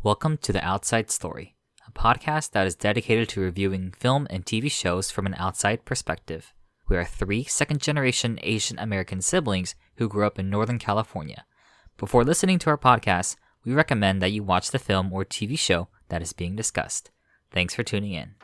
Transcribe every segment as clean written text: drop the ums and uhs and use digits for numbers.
Welcome to The Outside Story, a podcast that is dedicated to reviewing film and TV shows from an outside perspective. We are three second-generation Asian American siblings who grew up in Northern California. Before listening to our podcast, we recommend that you watch the film or TV show that is being discussed. Thanks for tuning in.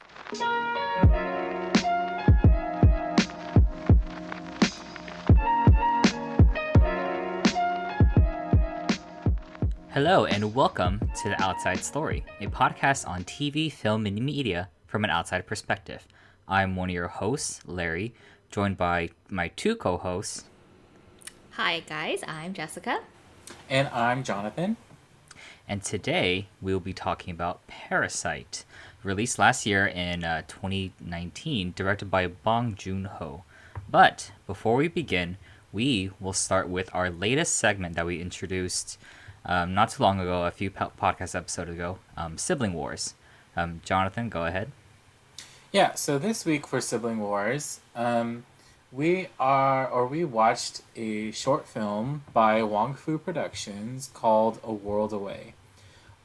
Hello and welcome to The Outside Story, a podcast on TV, film, and media from an outside perspective. I'm one of your hosts, Larry, joined by my two co-hosts. Hi guys, I'm Jessica. And I'm Jonathan. And today we will be talking about Parasite, released last year in 2019, directed by Bong-Joon Ho. But before we begin, we will start with our latest segment that we introduced not too long ago, a few podcast episodes ago, Sibling Wars. Jonathan, go ahead. Yeah, so this week for Sibling Wars, we watched a short film by Wong Fu Productions called A World Away.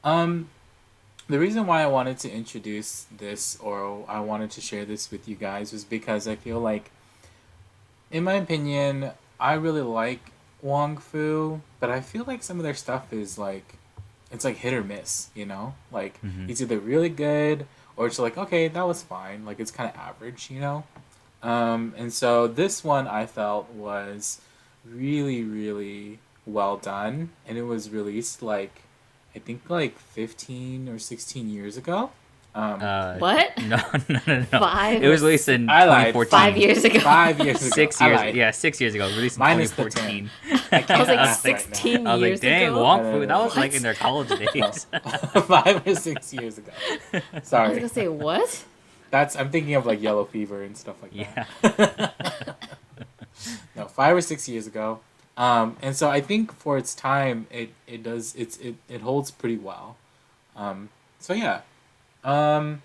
The reason why I wanted to introduce this, or I wanted to share this with you guys, was because I feel like, in my opinion, I really like Wong Fu, but I feel like some of their stuff is like, it's like hit or miss, you know? Like, it's either really good, or it's like, okay, that was fine. Like, it's kind of average, you know? And so this one I felt was really, really well done, and it was released like, I think like 15 or 16 years ago. What? No. Five. It was released in I lied. 2014. 5 years ago. 5 years ago. 6 years. Yeah, 6 years ago. Released in Minus the 2014. I can't I was like ask right now. 16 I was like, years dang, ago. Wong No, Fu. no, That no. was like in their college days. 5 or 6 years ago. I was Sorry. gonna say what? I'm thinking of like Yellow Fever and stuff like Yeah. that. No, 5 or 6 years ago. And so I think for its time, it holds pretty well. So yeah. I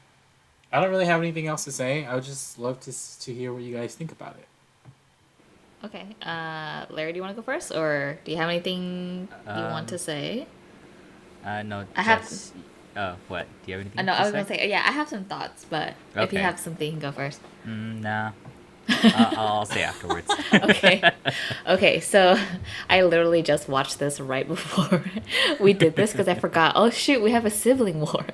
don't really have anything else to say. I would just love to hear what you guys think about it. Okay. Larry, do you want to go first, or do you have anything you want to say? No, I have- Jess. What? Do you have anything No, to I was say? gonna say yeah. I have some thoughts, but if you Okay. have something, you can go first. Nah. I'll say afterwards. Okay, so I literally just watched this right before we did this because I forgot, oh shoot, we have a sibling war.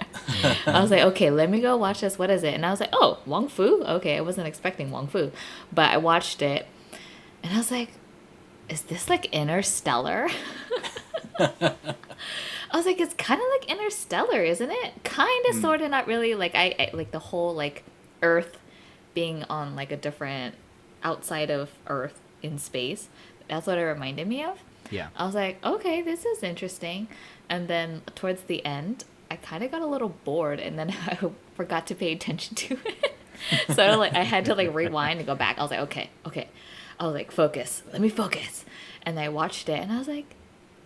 I was like, okay, let me go watch this. What is it? And I was like, oh, Wong Fu? Okay, I wasn't expecting Wong Fu. But I watched it and I was like, is this like Interstellar? I was like, it's kind of like Interstellar, isn't it? Kind of, sort of, not really. Like, I like the whole like Earth being on like a different outside of Earth in space. That's what it reminded me of. Yeah. I was like, okay, this is interesting. And then towards the end, I kind of got a little bored, and then I forgot to pay attention to it. So like I had to like rewind and go back. I was like, okay. I was like, focus. Let me focus. And I watched it, and I was like,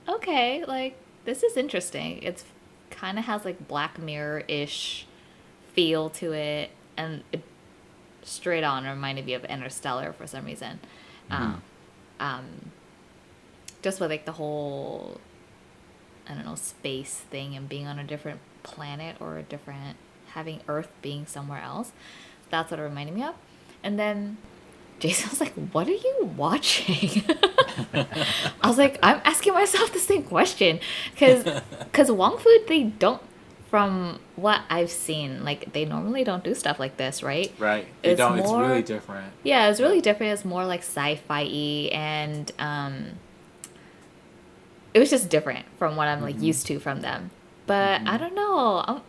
okay, like this is interesting. It's kind of has like Black Mirror-ish feel to it, and it straight on reminded me of Interstellar for some reason. Just with like the whole, I don't know, space thing and being on a different planet or a different, having Earth being somewhere else. That's what it reminded me of. And then Jason was like, what are you watching? I was like, I'm asking myself the same question. Because Wong Fu, they don't, from what I've seen, like they normally don't do stuff like this, right? Right. It's It's more- really different. Yeah, it's really different. It's more like sci-fi-y, and it was just different from what I'm like used to from them. But I don't know.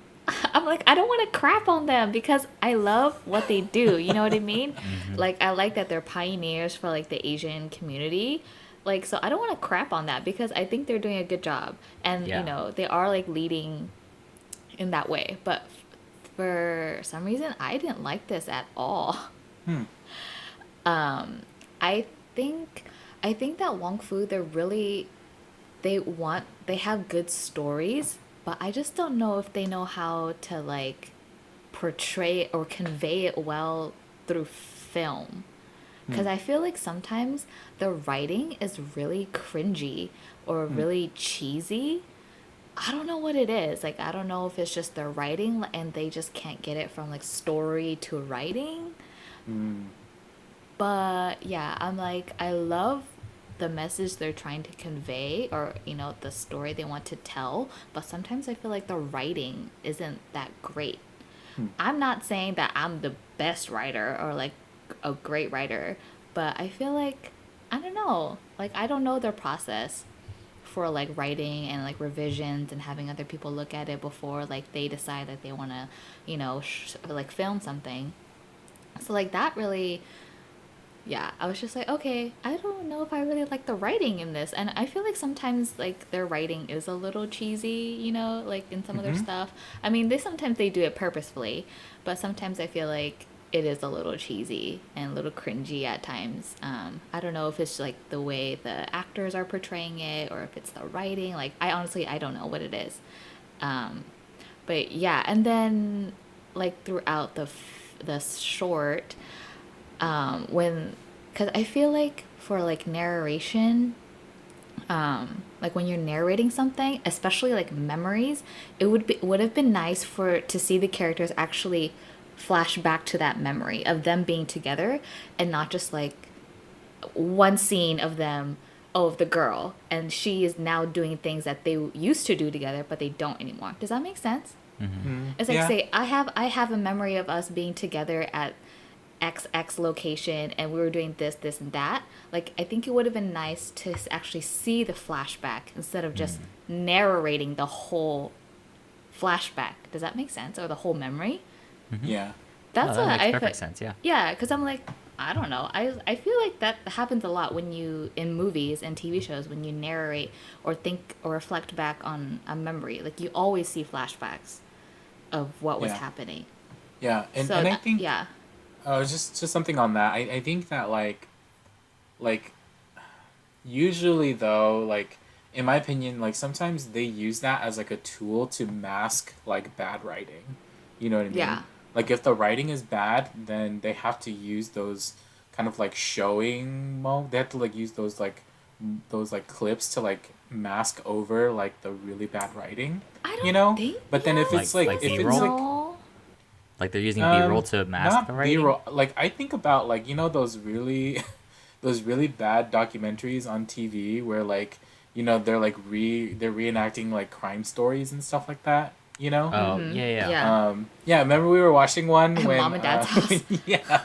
I'm like, I don't want to crap on them because I love what they do. You know what I mean? Like, I like that they're pioneers for like the Asian community. Like, so I don't want to crap on that because I think they're doing a good job. And, Yeah. you know, they are like leading in that way. But for some reason, I didn't like this at all. I think that Wong Fu, they have good stories, but I just don't know if they know how to like portray or convey it well through film. Because I feel like sometimes the writing is really cringy or really cheesy. I don't know what it is. Like, I don't know if it's just their writing and they just can't get it from like story to writing. Mm. But yeah, I'm like, I love the message they're trying to convey, or the story they want to tell, but sometimes I feel like the writing isn't that great. Hmm. I'm not saying that I'm the best writer or like a great writer, but I feel like, I don't know, like I don't know their process for like writing and like revisions and having other people look at it before like they decide that they want to, like film something. So like that really, yeah, I was just like, okay, I don't know if I really like the writing in this. And I feel like sometimes like their writing is a little cheesy, like in some of their Mm-hmm. stuff. I mean, sometimes they do it purposefully, but sometimes I feel like it is a little cheesy and a little cringy at times. I don't know if it's like the way the actors are portraying it or if it's the writing. Like, I don't know what it is. Um, but yeah, and then like throughout the short, when, because I feel like for like narration, like when you're narrating something, especially like memories, would have been nice for to see the characters actually flash back to that memory of them being together, and not just like one scene of them, oh, of the girl, and she is now doing things that they used to do together but they don't anymore. Does that make sense? Mm-hmm. Mm. It's like, Yeah. say I have a memory of us being together at XX location and we were doing this and that. Like, I think it would have been nice to actually see the flashback instead of just Mm. narrating the whole flashback. Does that make sense? Or the whole memory? Mm-hmm. Yeah. No, That's that what makes I feel. perfect sense. Yeah. Yeah, because I'm like, I don't know. I feel like that happens a lot when you, in movies and TV shows, when you narrate or think or reflect back on a memory. Like, you always see flashbacks of what was Yeah. happening. Yeah. And So, I think yeah. just something on that. I think that like usually though, like in my opinion, like sometimes they use that as like a tool to mask like bad writing. You know what I mean? Yeah. Like if the writing is bad, then they have to use those kind of like they have to like use those like clips to like mask over like the really bad writing, I you don't know? think, But then yes, Like if B yes, it's roll. like no. Like they're using B roll to mask the not writing. B-roll. Like I think about like those really those really bad documentaries on TV where like they're like they're reenacting like crime stories and stuff like that. You know. Oh Mm-hmm. yeah, yeah. Yeah. Yeah. Remember we were watching one At when mom and dad's house. yeah,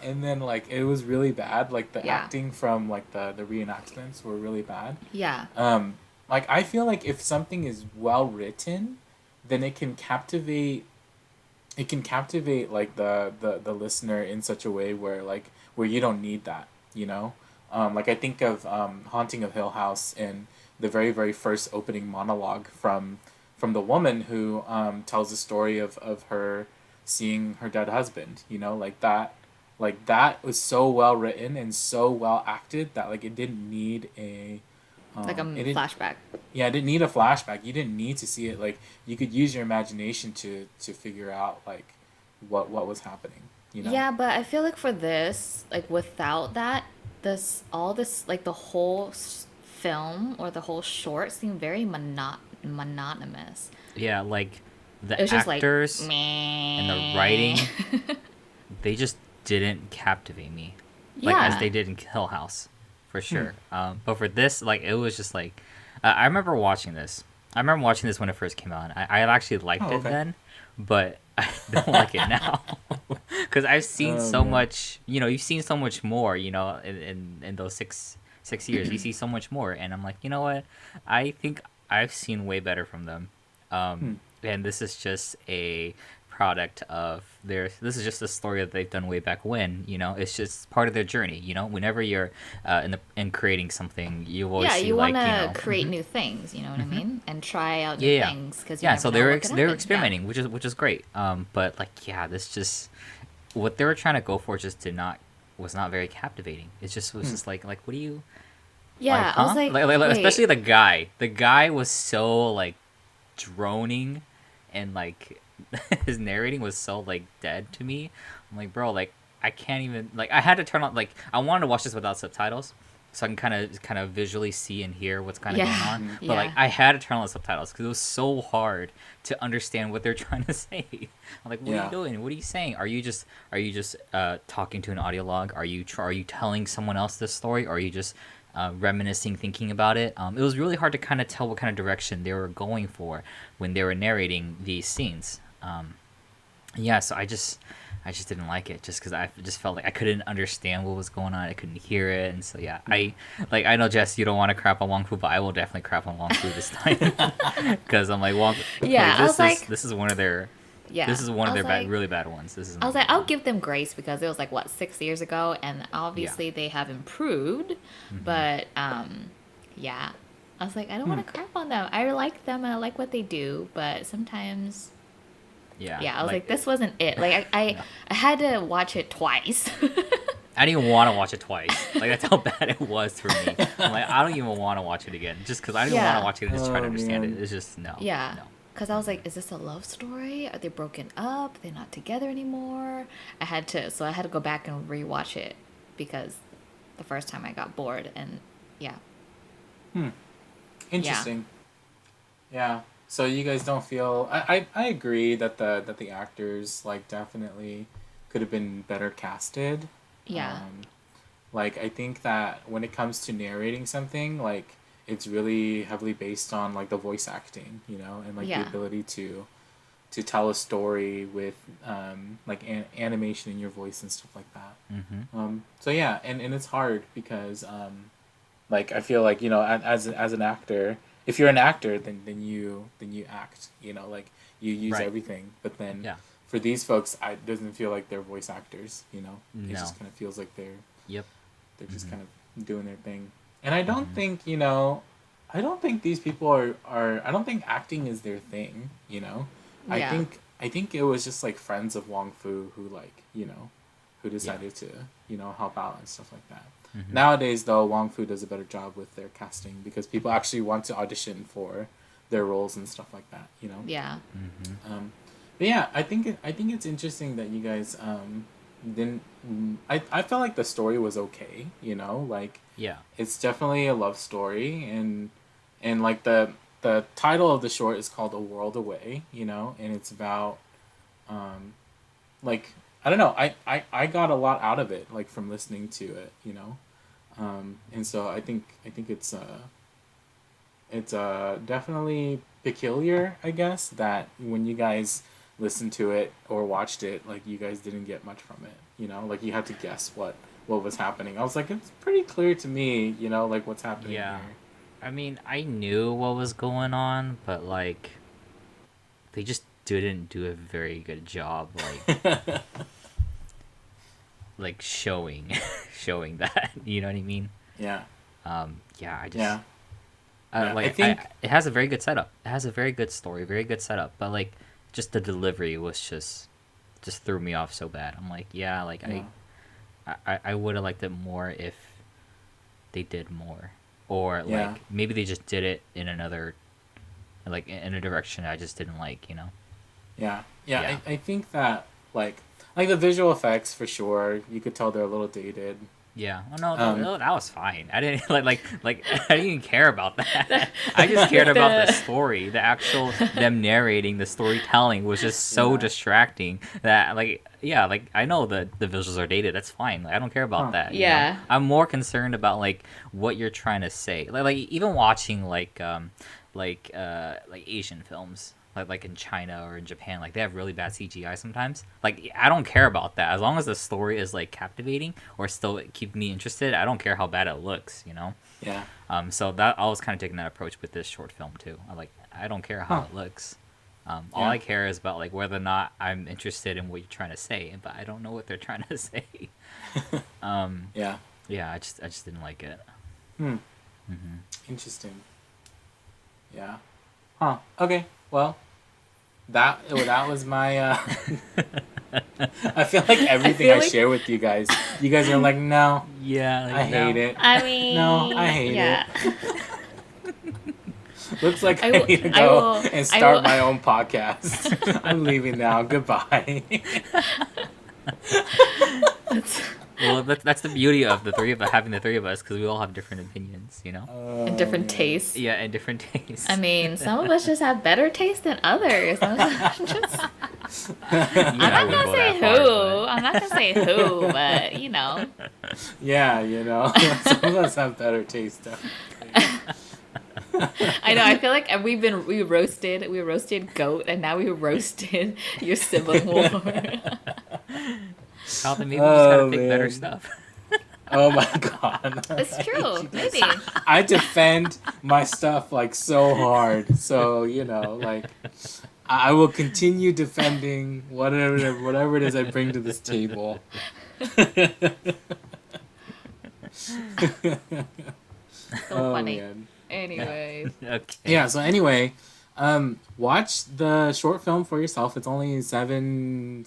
and then like it was really bad. Like the Yeah. acting from like the reenactments were really bad. Yeah. Um, like I feel like if something is well written, then it can captivate like the listener in such a way where you don't need that, like I think of Haunting of Hill House and the very first opening monologue from the woman who tells the story of her seeing her dead husband, like that was so well written and so well acted that like it didn't need a Like a it didn't flashback. yeah, it didn't need a flashback. You didn't need to see it. Like you could use your imagination to figure out like what was happening. You know. Yeah, but I feel like for this, like without that, all this, like the whole film or the whole short seemed very monotonous. Yeah, like It the was just like, actors and the meh. writing, they just didn't captivate me, like as Yeah. they did in Hill House, for Hmm. sure. But for this, like it was just like, I remember watching this. I remember watching this when it first came out. I actually liked Oh, it okay. then, but I don't like it now because I've seen Oh so man. much. You've seen so much more. In those six years, you see so much more, and I'm like, you know what? I think I've seen way better from them. Hmm. And this is just a product of their. This is just a story that they've done way back when. It's just part of their journey. Whenever you're in creating something, you always Yeah, see you want like to create Mm-hmm. new things, you know what I mean? And try out new yeah, yeah, things because you yeah. never So know what could they were happen. Yeah. experimenting, which is great. But like yeah, this just what they were trying to go for just did not was not very captivating. It just was Hmm. just like what do you like, Yeah, I was huh? like, Like, especially wait. the guy. The guy was so like droning and like his narrating was so like dead to me. I'm like, bro, like I can't even like I had to turn on like I wanted to watch this without subtitles so I can kind of visually see and hear what's kind of Yeah. going on. Mhm. But like Yeah. I had to turn on the subtitles because it was so hard to understand what they're trying to say. I'm like, what are you Yeah. doing? What are you saying? Are you just talking to an audio log? Are you telling someone else this story? Or are you just reminiscing, thinking about it? It was really hard to kind of tell what kind of direction they were going for when they were narrating these scenes. Yeah, so I just didn't like it just because I just felt like I couldn't understand what was going on. I couldn't hear it, and so yeah, I know Jess, you don't want to crap on Wong Fu, but I will definitely crap on Wong Fu this time because I'm like Yeah, I was like, this is one of their yeah. I was like, really bad ones. This is I was another like, bad I'll one. give them grace because it was like what 6 years ago, and Yeah. obviously they have improved. But yeah, I was like, I don't want to crap on them. I like them and I like what they do, but sometimes, Yeah, yeah, I was like, this wasn't it. Like no. I had to watch it twice. I didn't even want to watch it twice. Like that's how bad it was for me. I'm like, I don't even want to watch it again, just because I didn't want to Yeah. watch it and just try to Oh, understand man. it. It's just no, Yeah. no. Because I was like, is this a love story? Are they broken up? They're not together anymore? So I had to go back and rewatch it because the first time I got bored and yeah. Interesting. Yeah. So you guys don't feel I agree that the actors like definitely could have been better casted. Yeah. Like I think that when it comes to narrating something, like it's really heavily based on like the voice acting, you know, and like the Yeah. ability to tell a story with like animation in your voice and stuff like that. So yeah, and it's hard because like I feel like, you know, as an actor, if you're an actor, then you act, you know, like you use Right. everything. But then Yeah. for these folks, it doesn't feel like they're voice actors, you know. It No. just kind of feels like Yep. they're just kind of doing their thing. And I don't think, you know, I don't think these people are I don't think acting is their thing, you know. Yeah. I think it was just like friends of Wong Fu who like, you know, who decided to, you know, help out and stuff like that. Nowadays though, Wong Fu does a better job with their casting because people actually want to audition for their roles and stuff like that, you know. Yeah. But yeah, I think it's interesting that you guys didn't. I felt like the story was okay, you know, like Yeah. it's definitely a love story, and like the title of the short is called A World Away, you know, and it's about like I don't know, I got a lot out of it like from listening to it, you know, and so I think it's definitely peculiar, I guess, that when you guys listened to it or watched it, like you guys didn't get much from it. You know, like you had to guess what was happening. I was like, it's pretty clear to me, you know, like what's happening Yeah. here. I mean, I knew what was going on, but like they just didn't do a very good job like showing showing that. You know what I mean? Yeah. Yeah, I just Yeah. Yeah, like I think it has a very good setup. It has a very good story, very good setup, but like just the delivery was just threw me off so bad. I'm like, yeah, like Yeah. I would have liked it more if they did more, or Yeah. like maybe they just did it in another, like in a direction I just didn't like, you know? Yeah. Yeah. Yeah. I think that like the visual effects for sure, you could tell they're a little dated. Yeah. Oh no, Um, that was fine. I didn't like I didn't even care about that. I just cared about the story, the actual them narrating, the storytelling was just so Yeah. distracting that like yeah, like I know the visuals are dated. That's fine. Like, I don't care about Huh. that. You Yeah. know? I'm more concerned about like what you're trying to say. Like even watching like Asian films. Like in China or in Japan, like they have really bad CGI sometimes. Like I don't care about that as long as the story is like captivating or still keep me interested. I don't care how bad it looks, you know. Yeah. So that I was kind of taking that approach with this short film too. I don't care how Huh. it looks. All Yeah. I care is about like whether or not I'm interested in what you're trying to say, but I don't know what they're trying to say. Yeah. Yeah, I just didn't like it. Interesting. Yeah. Huh. Okay. Well, that was my. I feel like everything feel I like- share with you guys are like, no, Yeah, like, I hate it. I mean, No, I hate yeah. Looks like I, I will- need to I go will- and I start will- my own podcast. I'm leaving now. Goodbye. Well, that's the beauty of having the three of us, because we all have different opinions, you know. And different man. tastes. Yeah, and different tastes. I mean, some of us just have better taste than others. I'm not wouldn't gonna go say that far, who. but- I'm not gonna say who, but you know. Yeah, you know, some of us have better taste. I know. I feel like we roasted goat, and now we roasted your sibling war. Carlton, maybe you just gotta Oh, pick better man. stuff. Oh my god. It's true. Maybe. I defend my stuff like so hard. So, you know, like I will continue defending whatever it is I bring to this table. So funny. Man. Anyways. Okay. Yeah, so anyway, watch the short film for yourself. It's only 7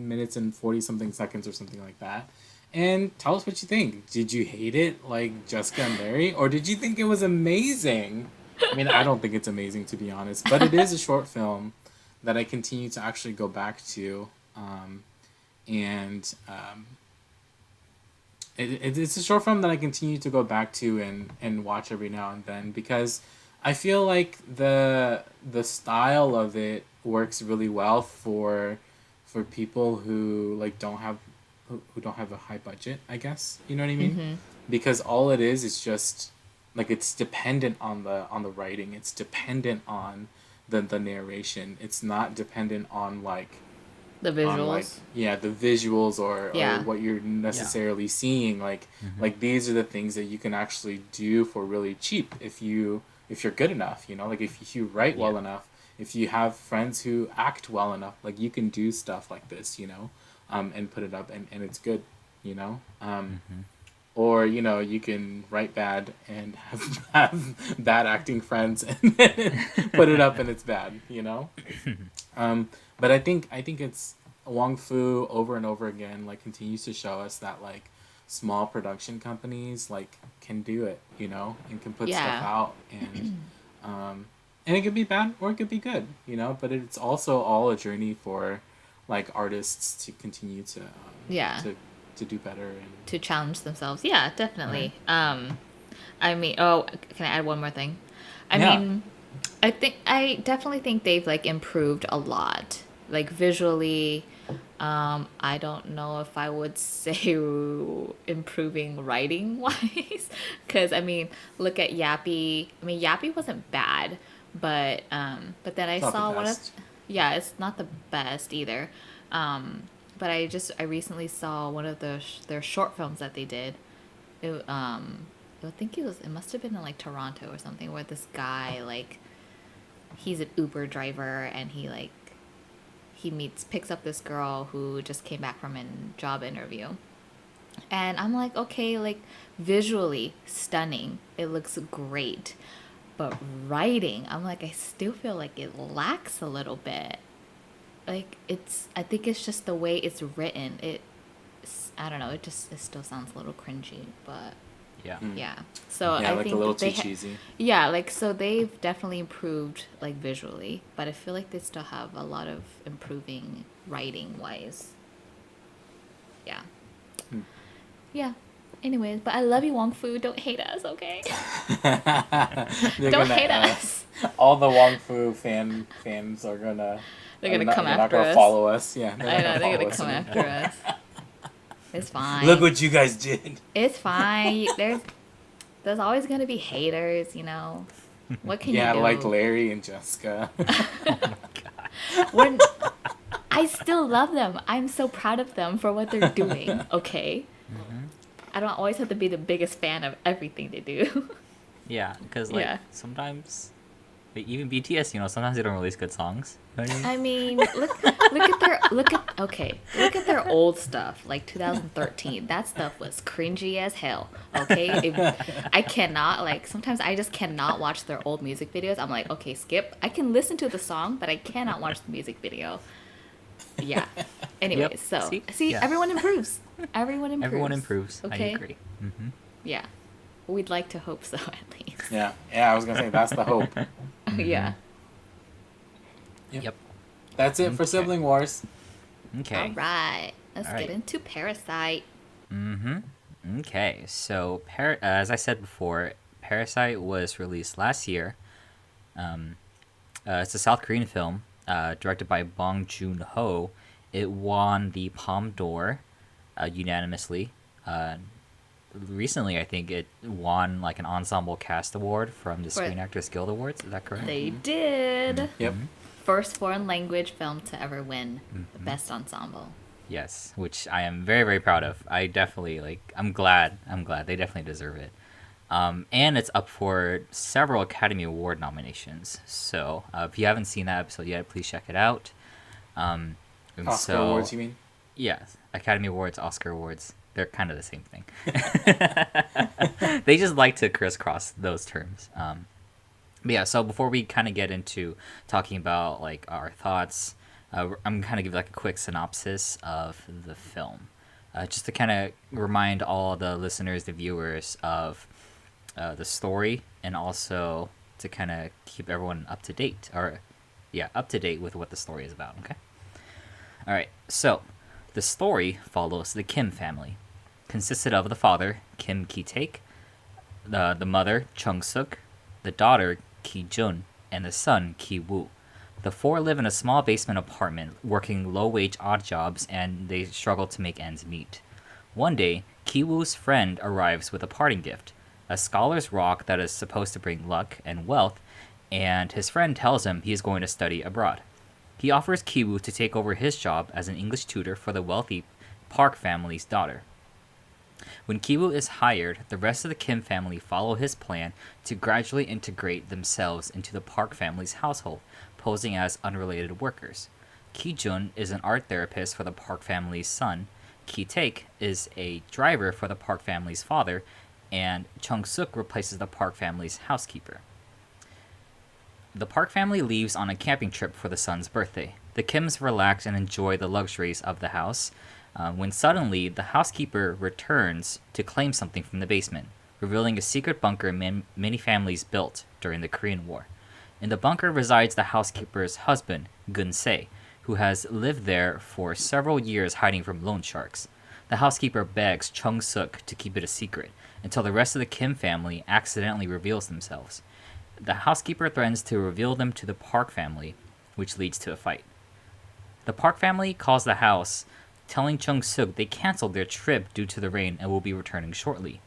minutes and 40 something seconds or something like that. And tell us what you think. Did you hate it like Jessica and Larry? Or did you think it was amazing? I mean, I don't think it's amazing, to be honest. But it is a short film that I continue to actually go back to. It's a short film that I continue to go back to and watch every now and then, because I feel like the style of it works really well for people who like don't have a high budget, I guess. You know what I mean? Mm-hmm. Because all it is just like it's dependent on the writing. It's dependent on the narration. It's not dependent on like The visuals. like the visuals or what you're necessarily seeing. Like like these are the things that you can actually do for really cheap if you're good enough, you know, like if you write well enough, if you have friends who act well enough, like you can do stuff like this, you know, and put it up and it's good, you know. Or, you know, you can write bad and have bad acting friends and put it up and it's bad, you know. But I think it's Wong Fu over and over again like continues to show us that like small production companies like can do it, you know, and can put stuff out and it could be bad or it could be good, you know. But it's also all a journey for like artists to continue to to do better and to challenge themselves. Yeah, definitely. Right. I mean, can I add one more thing? I Yeah. mean, I definitely think they've like improved a lot, like visually. I don't know if I would say improving writing wise, because I mean, look at Yappy. I mean, Yappy wasn't bad, but then I It's not saw the one of, best. yeah, it's not the best either. But I recently saw one of their short films that they did. I think it must have been in like Toronto or something, where this guy like he's an Uber driver and he picks up this girl who just came back from a job interview. And I'm like, okay, like visually stunning. It looks great. But writing, I'm like, I still feel like it lacks a little bit. Like I think it's just the way it's written. I don't know, it still sounds a little cringy, but Yeah. yeah. So Yeah, I like think a little they too cheesy. yeah, like so they've definitely improved like visually, but I feel like they still have a lot of improving writing wise. Yeah. Yeah. Anyways, but I love you, Wong Fu. Don't hate us, okay? Don't hate us. All the Wong Fu fans are gonna. They're gonna come they're not after gonna us. follow us. Yeah, I know they're follow gonna us come after anymore. us. It's fine. Look what you guys did. It's fine. There's always gonna be haters, you know. What can Yeah, you do? like Larry and Jessica. When I still love them. I'm so proud of them for what they're doing. Okay. I don't always have to be the biggest fan of everything they do. Yeah, because like Yeah. sometimes, like, even BTS, you know, sometimes they don't release good songs. You know what I mean? I mean, look at their old stuff, like 2013. That stuff was cringy as hell. Okay, I cannot sometimes I just cannot watch their old music videos. I'm like, okay, skip. I can listen to the song, but I cannot watch the music video. Yeah. Anyways, Yep. so See? Yeah. everyone improves. Everyone improves. Everyone improves. Okay. I agree. Yeah. We'd like to hope so at least. Yeah, I was gonna say that's the hope. Yeah. Yep. That's it for Okay. Sibling Wars. Okay. All right. Let's All right. get into Parasite. Okay, so as I said before, Parasite was released last year. It's a South Korean film directed by Bong-Joon Ho. It won the Palme d'Or unanimously. Uh, Recently, I think it won like an ensemble cast award from the For Screen Actors Guild Awards. Is that correct? They did. Yep. First foreign language film to ever win the best ensemble. Yes, which I am very very proud of. I definitely I'm glad. They definitely deserve it. And it's up for several Academy Award nominations. So if you haven't seen that episode yet, please check it out. And Oscar awards, you mean? Yeah, Academy Awards, Oscar Awards. They're kind of the same thing. They just like to crisscross those terms. But yeah, so before we kind of get into talking about like our thoughts, I'm kind of give like a quick synopsis of the film, just to kind of remind all the listeners, the viewers of the story, and also to kind of keep everyone up to date, up to date with what the story is about. Okay. All right. So, the story follows the Kim family, consisted of the father Kim Ki-taek, the mother Chung Suk, the daughter Ki Jun, and the son Ki Woo. The four live in a small basement apartment, working low-wage odd jobs, and they struggle to make ends meet. One day, Ki Woo's friend arrives with a parting gift, a scholar's rock that is supposed to bring luck and wealth, and his friend tells him he is going to study abroad. He offers Ki Woo to take over his job as an English tutor for the wealthy Park family's daughter. When Ki Woo is hired, the rest of the Kim family follow his plan to gradually integrate themselves into the Park family's household, posing as unrelated workers. Ki Jun is an art therapist for the Park family's son, Ki Taek is a driver for the Park family's father, and Chung Suk replaces the Park family's housekeeper. The Park family leaves on a camping trip for the son's birthday. The Kims relax and enjoy the luxuries of the house, when suddenly the housekeeper returns to claim something from the basement, revealing a secret bunker many families built during the Korean War. In the bunker resides the housekeeper's husband, Gun Se, who has lived there for several years hiding from loan sharks. The housekeeper begs Chung Suk to keep it a secret until the rest of the Kim family accidentally reveals themselves. The housekeeper threatens to reveal them to the Park family, which leads to a fight. The Park family calls the house, telling Chung Suk they canceled their trip due to the rain and will be returning shortly.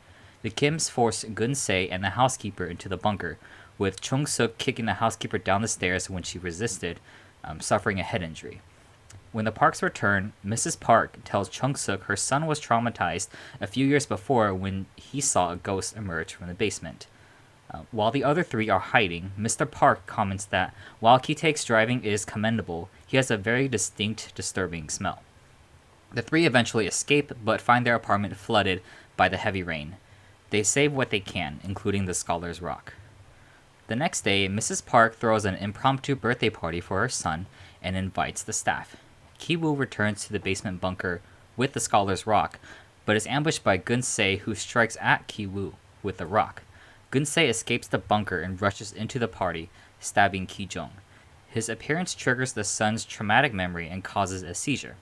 The Kims force Gun Se and the housekeeper into the bunker, with Chung Suk kicking the housekeeper down the stairs when she resisted, suffering a head injury. When the Parks return, Mrs. Park tells Chung Suk her son was traumatized a few years before when he saw a ghost emerge from the basement. While the other three are hiding, Mr. Park comments that while Ki-taek's driving is commendable, he has a very distinct, disturbing smell. The three eventually escape, but find their apartment flooded by the heavy rain. They save what they can, including the scholar's rock. The next day, Mrs. Park throws an impromptu birthday party for her son and invites the staff. Ki Woo returns to the basement bunker with the scholar's rock, but is ambushed by Gun Se, who strikes at Ki Woo with the rock. Gun Se escapes the bunker and rushes into the party, stabbing Ki Jong. His appearance triggers the son's traumatic memory and causes a seizure.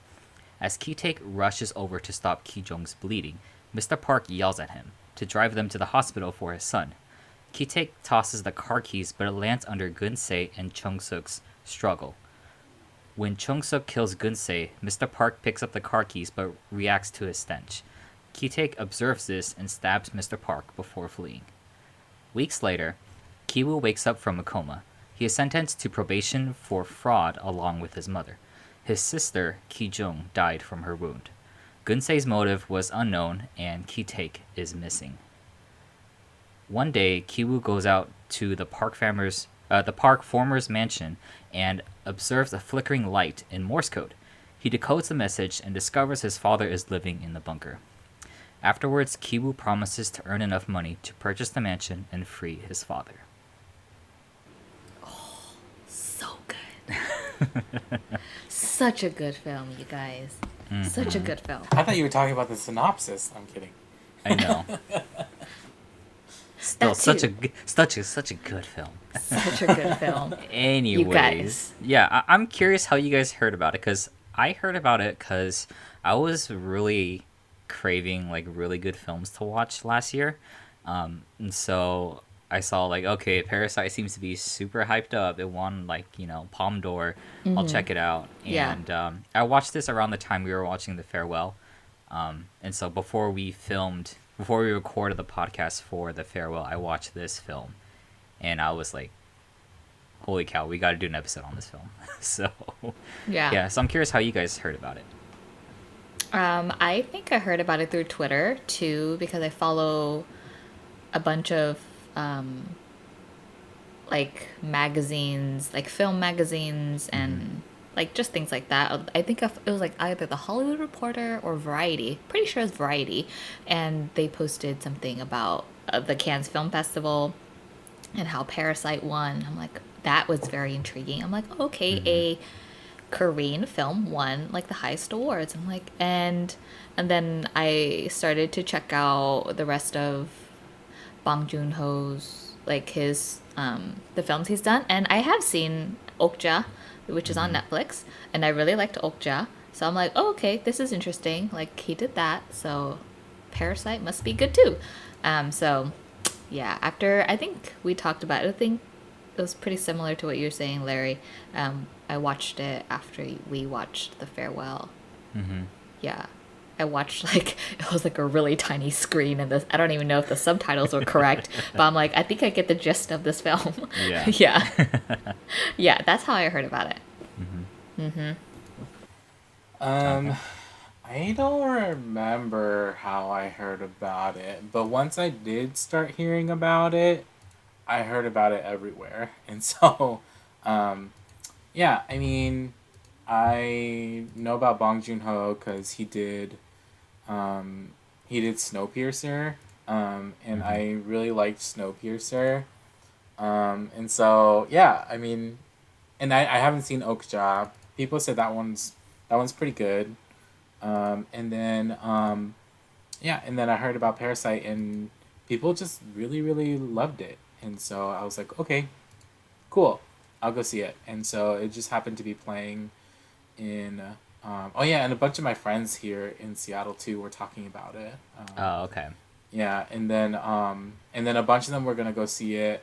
As Ki Taek rushes over to stop Ki Jong's bleeding, Mr. Park yells at him to drive them to the hospital for his son. Ki Taek tosses the car keys, but it lands under Gun Se and Chung Suk's struggle. When Chung Suk kills Gun Se, Mr. Park picks up the car keys but reacts to his stench. Ki Taek observes this and stabs Mr. Park before fleeing. Weeks later, Ki Woo wakes up from a coma. He is sentenced to probation for fraud along with his mother. His sister, Ki Jung, died from her wound. Gun Se's motive was unknown, and Ki Taek is missing. One day, Ki Woo goes out to the Park former's mansion and observes a flickering light in Morse code. He decodes the message and discovers his father is living in the bunker. Afterwards, Ki Woo promises to earn enough money to purchase the mansion and free his father. So good. Such a good film, you guys. Mm-hmm. Such a good film. I thought you were talking about the synopsis. I'm kidding. I know. Still such a good film. Such a good film. Anyways, yeah, I'm curious how you guys heard about it, because I heard about it because I was really craving like really good films to watch last year, and so I saw like, okay, Parasite seems to be super hyped up. It won like, Palme d'Or. I'll check it out. Yeah. And I watched this around the time we were watching The Farewell. And so before we recorded the podcast for The Farewell, I watched this film, and I was like, holy cow, we got to do an episode on this film. So Yeah. yeah, so I'm curious how you guys heard about it. I think I heard about it through Twitter too, because I follow a bunch of like magazines, like film magazines, and like just things like that. I think it was like either the Hollywood Reporter or Variety. Pretty sure it's Variety, and they posted something about the Cannes Film Festival and how Parasite won. I'm like, that was very intriguing. I'm like, okay, a Korean film won like the highest awards. I'm like, and then I started to check out the rest of Bong-Joon Ho's, like his the films he's done, and I have seen Okja, which is on Netflix, and I really liked Okja. So I'm like, oh, okay, this is interesting. Like he did that, so Parasite must be good too. So yeah, after I think we talked about it, I think it was pretty similar to what you're saying, Larry. I watched it after we watched The Farewell. Yeah. I watched like, it was like a really tiny screen, and this, I don't even know if the subtitles were correct, but I'm like, I think I get the gist of this film. Yeah. Yeah. Yeah, that's how I heard about it. I don't remember how I heard about it, but once I did start hearing about it, I heard about it everywhere. And so, yeah, I mean, I know about Bong Joon Ho because he did Snowpiercer, and I really liked Snowpiercer, and so yeah, I mean, and I haven't seen Okja. People said that one's pretty good, and then yeah, and then I heard about Parasite, and people just really really loved it, and so I was like, okay, cool, I'll go see it, and so it just happened to be playing in oh yeah, and a bunch of my friends here in Seattle too were talking about it. Oh, okay. Yeah, and then a bunch of them were gonna go see it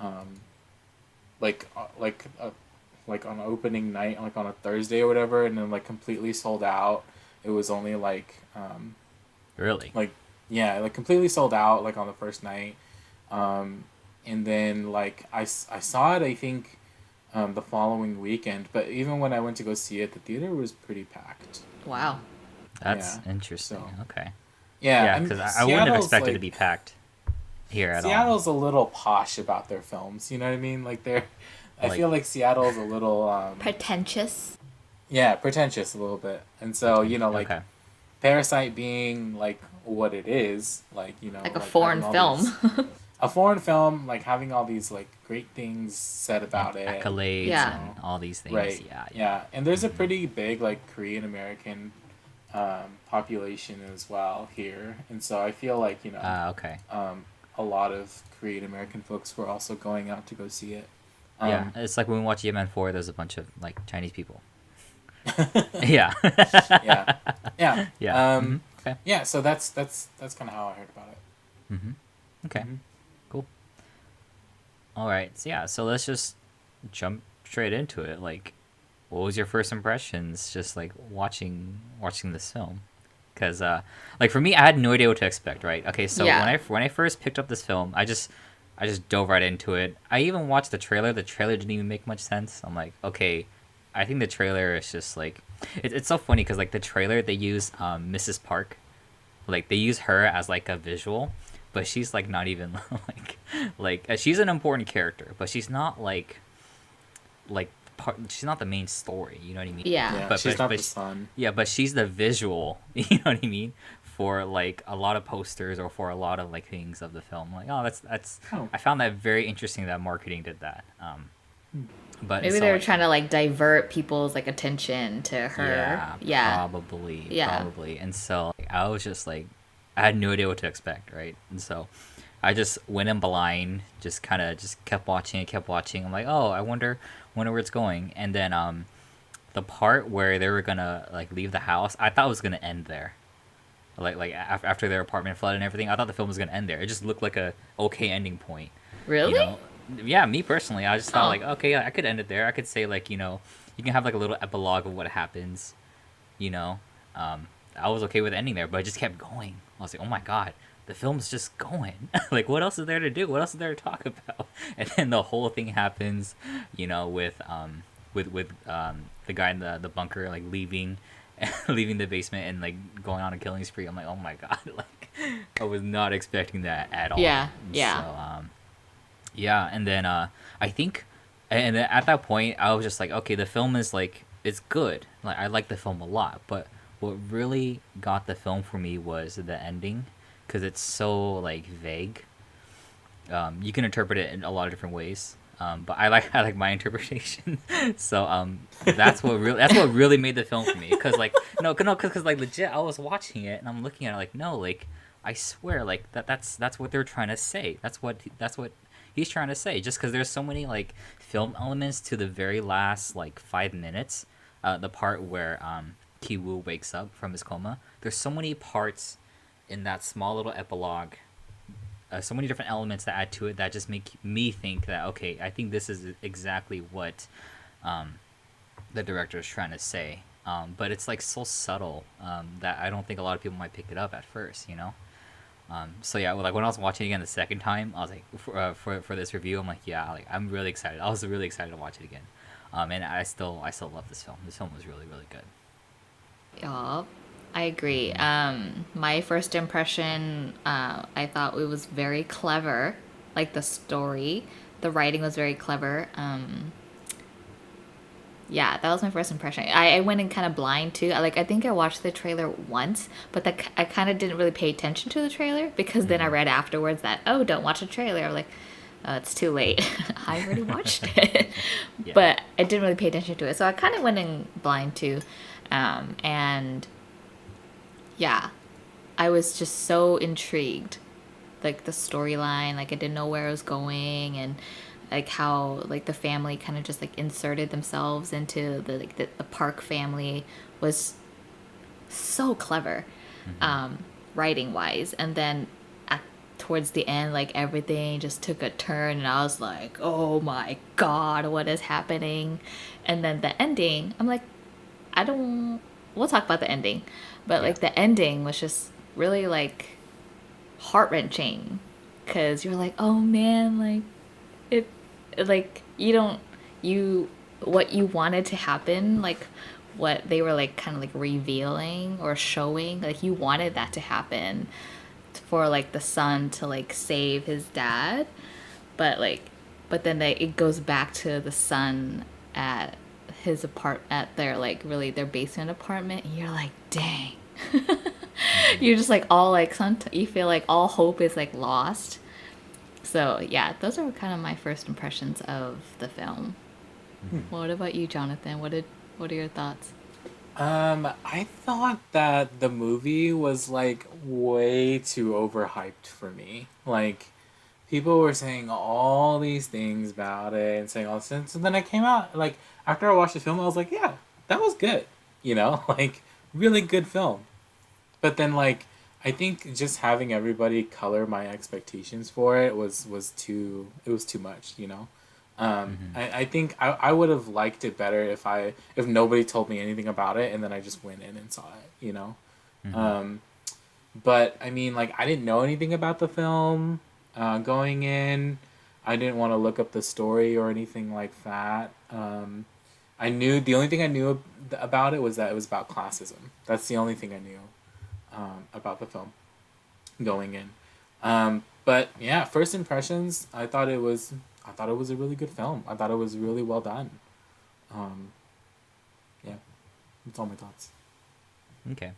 um, like on opening night, like on a Thursday or whatever, and then like completely sold out. It was only Really? like yeah, like completely sold out like on the first night, and then like I saw it, I think the following weekend. But even when I went to go see it, the theater was pretty packed. Wow. That's Yeah, interesting. so Okay. yeah, Yeah, I mean because I wouldn't have Seattle's expected to like be packed here at all. Seattle's a little posh about their films. You know what I mean? Like they're, I Like, feel like Seattle's a little Pretentious. yeah, pretentious a little bit. And so like okay. Parasite being like what it is, like Like a like foreign having all film. these, a foreign film, like having all these like great things said about it. Accolades Yeah. and all these things. Right. Yeah. Yeah. And there's a pretty big like Korean American population as well here, and so I feel like Okay. a lot of Korean American folks were also going out to go see it. Yeah, it's like when we watch Yemen 4, there's a bunch of like Chinese people. Yeah. Yeah. Yeah. Yeah. Okay. Yeah. So that's kind of how I heard about it. Okay. Cool. All right. So yeah. So let's just jump straight into it. Like, what was your first impressions? Just like watching this film, because like for me, I had no idea what to expect. Right. Okay. So Yeah. when I first picked up this film, I just dove right into it. I even watched the trailer. The trailer didn't even make much sense. I'm like, okay, I think the trailer is just like, it's so funny because like the trailer they use Mrs. Park, like they use her as like a visual, but she's like not even like she's an important character, but she's not like she's not the main story. You know what I mean? Yeah. Yeah. But- She's but- not but the son. Yeah, but she's the visual. You know what I mean? For like a lot of posters or for a lot of like things of the film. Like, oh, that's. Oh. I found that very interesting that marketing did that. But Maybe so, they were like, trying to like divert people's like attention to her. Yeah. Probably. Yeah. Probably. And so like, I was just like, I had no idea what to expect, right? And so I just went in blind, just kind of just kept watching. I'm like, oh, I wonder where it's going. And then the part where they were gonna like leave the house, I thought it was gonna end there. after their apartment flooded and everything. I thought the film was gonna end there. It just looked like a okay ending point. You Really? know, yeah. Me personally, I just thought Oh. like, okay, I could end it there. I could say like, you can have like a little epilogue of what happens. You know, I was okay with ending there, but it just kept going. I was like, oh my god, the film's just going. Like, what else is there to do? What else is there to talk about? And then the whole thing happens, with the guy in the bunker like leaving, leaving the basement and like going on a killing spree. I'm like, oh my god, like I was not expecting that at all. Yeah. So Yeah. yeah, and then I think, and then at that point, I was just like, okay, the film is like it's good. Like I like the film a lot, but what really got the film for me was the ending, because it's so like vague. You can interpret it in a lot of different ways. But I like my interpretation. So that's what really made the film for me. Cause like no, cause like legit, I was watching it and I'm looking at it like no, like I swear like that's what they're trying to say. That's what he's trying to say. Just because there's so many like film elements to the very last like 5 minutes, the part where Ki Woo wakes up from his coma. There's so many parts in that small little epilogue, so many different elements that add to it that just make me think that okay, I think this is exactly what the director is trying to say. But it's like so subtle that I don't think a lot of people might pick it up at first, you know. So yeah, like when I was watching it again the second time, I was like, for this review, I'm like, yeah, like I'm really excited. I was really excited to watch it again, and I still love this film. This film was really really good. Yeah, I agree. My first impression, I thought it was very clever. Like the story, the writing was very clever. Yeah, that was my first impression. I went in kind of blind too. I think I watched the trailer once, but I kind of didn't really pay attention to the trailer because then I read afterwards that, oh, don't watch the trailer. I'm like, it's too late. I already watched it. Yeah. But I didn't really pay attention to it. So I kind of went in blind too. And yeah, I was just so intrigued. Like the storyline, like I didn't know where it was going, and like how like the family kind of just like inserted themselves into the Park family was so clever, writing wise. And then towards the end, like everything just took a turn, and I was like, oh my god, what is happening? And then the ending, I'm like, I don't. We'll talk about the ending, but Yeah. like the ending was just really like heart wrenching, because you're like, oh man, like it, like you don't you what you wanted to happen, like what they were like kind of like revealing or showing, like you wanted that to happen for like the son to like save his dad, but then it goes back to the son at at their like really their basement apartment, and you're like, dang. You're just like all like you feel like all hope is like lost. So yeah, those are kind of my first impressions of the film. What about you, Jonathan? What are your thoughts? I thought that the movie was like way too overhyped for me. Like people were saying all these things about it and saying all this, and so then I came out like after I watched the film, I was like, yeah, that was good. You know, like really good film. But then like I think just having everybody color my expectations for it was too it was too much, you know. I think I would have liked it better if nobody told me anything about it and then I just went in and saw it, you know. Um, but I mean, like I didn't know anything about the film going in. I didn't want to look up the story or anything like that. I knew the only thing I knew about it was that it was about classism. That's the only thing I knew about the film going in. But yeah, first impressions, I thought it was a really good film. I thought it was really well done. Um, yeah, that's all my thoughts. Okay.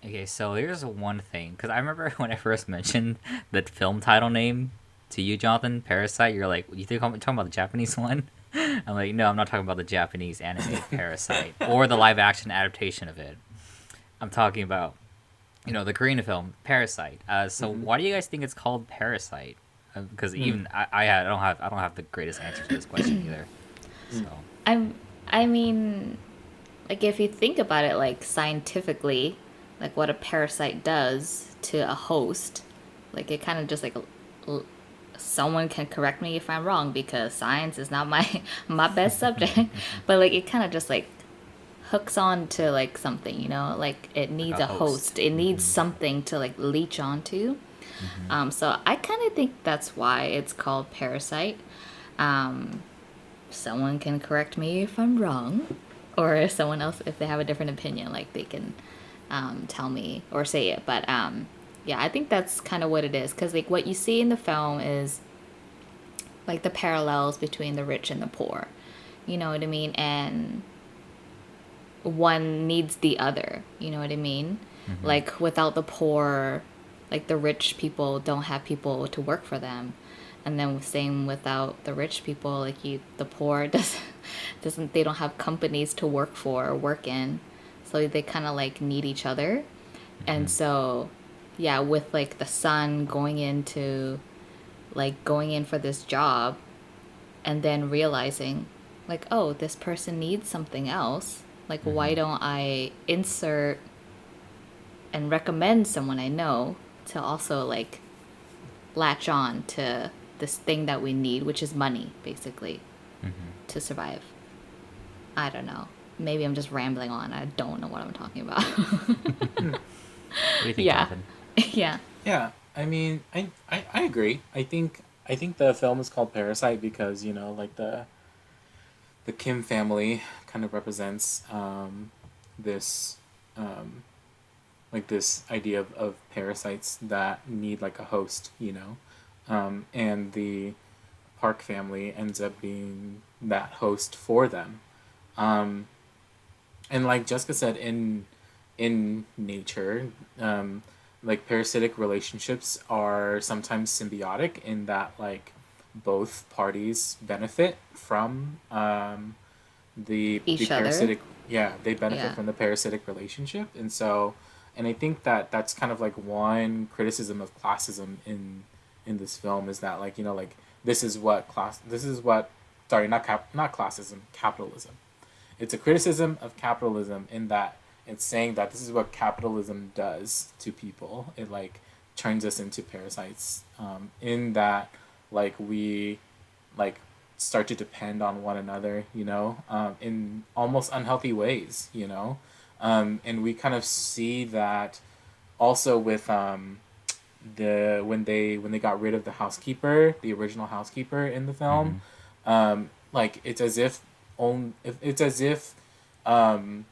Okay, so here's one thing, because I remember when I first mentioned the film title name to you, Jonathan, Parasite. You're like, you think I'm talking about the Japanese one? I'm like, no, I'm not talking about the Japanese anime Parasite or the live action adaptation of it. I'm talking about, the Korean film Parasite. So why do you guys think it's called Parasite? Because even I don't have the greatest answer to this question either. So I mean, like if you think about it like scientifically, like what a parasite does to a host. Like it kind of just like someone can correct me if I'm wrong because science is not my my best subject, but like it kind of just like hooks on to like something, like it Like needs a a host. host. It needs something to like leech onto. Mm-hmm. So I kind of think that's why it's called Parasite. Someone can correct me if I'm wrong, or if someone else, if they have a different opinion, like they can tell me or say it. But yeah, I think that's kind of what it is. Because like what you see in the film is like the parallels between the rich and the poor. You know what I mean? And one needs the other. You know what I mean? Mm-hmm. Like without the poor, like the rich people don't have people to work for them, and then same without the rich people, like the poor doesn't they don't have companies to work for or work in, so they kind of like need each other, and Mm-hmm. so yeah, with like the son going in for this job and then realizing like, oh, this person needs something else, like why Mm-hmm. don't I insert and recommend someone I know to also like latch on to this thing that we need, which is money basically, Mm-hmm. to survive. I don't know, maybe I'm just rambling on, I don't know what I'm talking about. Hmm. What do you think, Yeah. Jonathan? Yeah. Yeah, I mean, I agree. I think the film is called Parasite because like the Kim family kind of represents this um, like this idea of parasites that need like a host, and the Park family ends up being that host for them. Um, and like Jessica said, in nature, like parasitic relationships are sometimes symbiotic in that like both parties benefit from the Each other. parasitic, yeah, they benefit Yeah. from the parasitic relationship. And I think that that's kind of like one criticism of classism in this film is that like like this is what sorry, not classism, capitalism. It's a criticism of capitalism in that it's saying that this is what capitalism does to people. It like turns us into parasites, in that like we like start to depend on one another, in almost unhealthy ways, and we kind of see that also with the when they got rid of the housekeeper, the original housekeeper in the film, Mm-hmm. like it's as if um,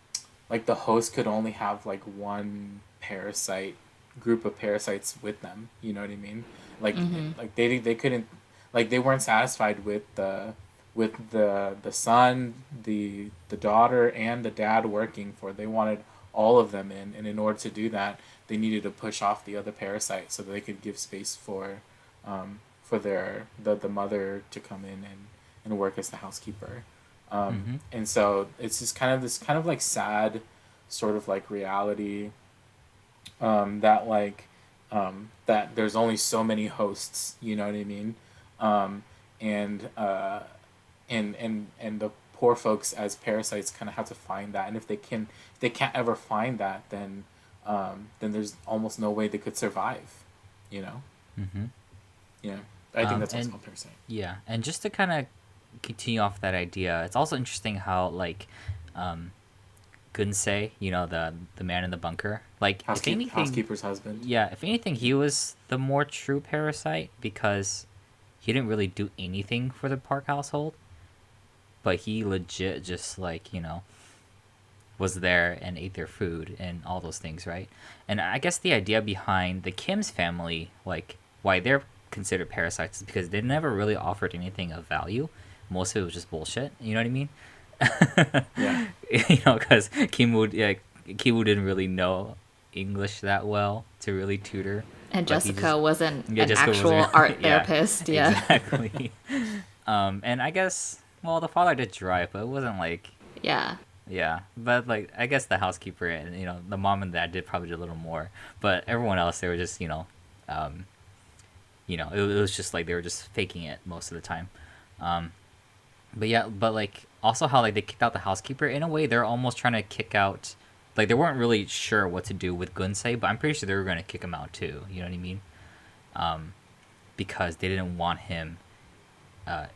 like the host could only have like one parasite group of parasites with them. You know what I mean? Like they couldn't, like they weren't satisfied with the son, the daughter, and the dad working for. They wanted all of them in, and in order to do that, they needed to push off the other parasite so that they could give space for the mother to come in and work as the housekeeper. Mm-hmm. And so it's just kind of this kind of like sad sort of like reality, that like that there's only so many hosts, you know what I mean? Um, and and the poor folks as parasites kind of have to find that, and if they can't ever find that, then there's almost no way they could survive, you know? Mm-hmm. Yeah, I think that's what's And called Parasite. yeah, and just to kind of continue off that idea, it's also interesting how like um, Gunsei, the man in the bunker, like if anything, Housekeeper's husband. yeah, if anything, he was the more true parasite because he didn't really do anything for the Park household, but he legit just like was there and ate their food and all those things, right? And I guess the idea behind the Kim's family, like why they're considered parasites, is because they never really offered anything of value. Most of it was just bullshit. You know what I mean? Yeah. Because Kimu didn't really know English that well to really tutor, And but he just Jessica wasn't yeah, an Jessica wasn't. actual art Yeah, therapist. Yeah. exactly. And I guess well, the father did drive, but it wasn't like Yeah. yeah, but like I guess the housekeeper and the mom and dad did probably do a little more, but everyone else they were just um, it was just like they were just faking it most of the time. Um, but yeah, but like also how like they kicked out the housekeeper in a way they're almost trying to kick out like they weren't really sure what to do with Gunsei, but I'm pretty sure they were going to kick him out too. You know what I mean? Because they didn't want him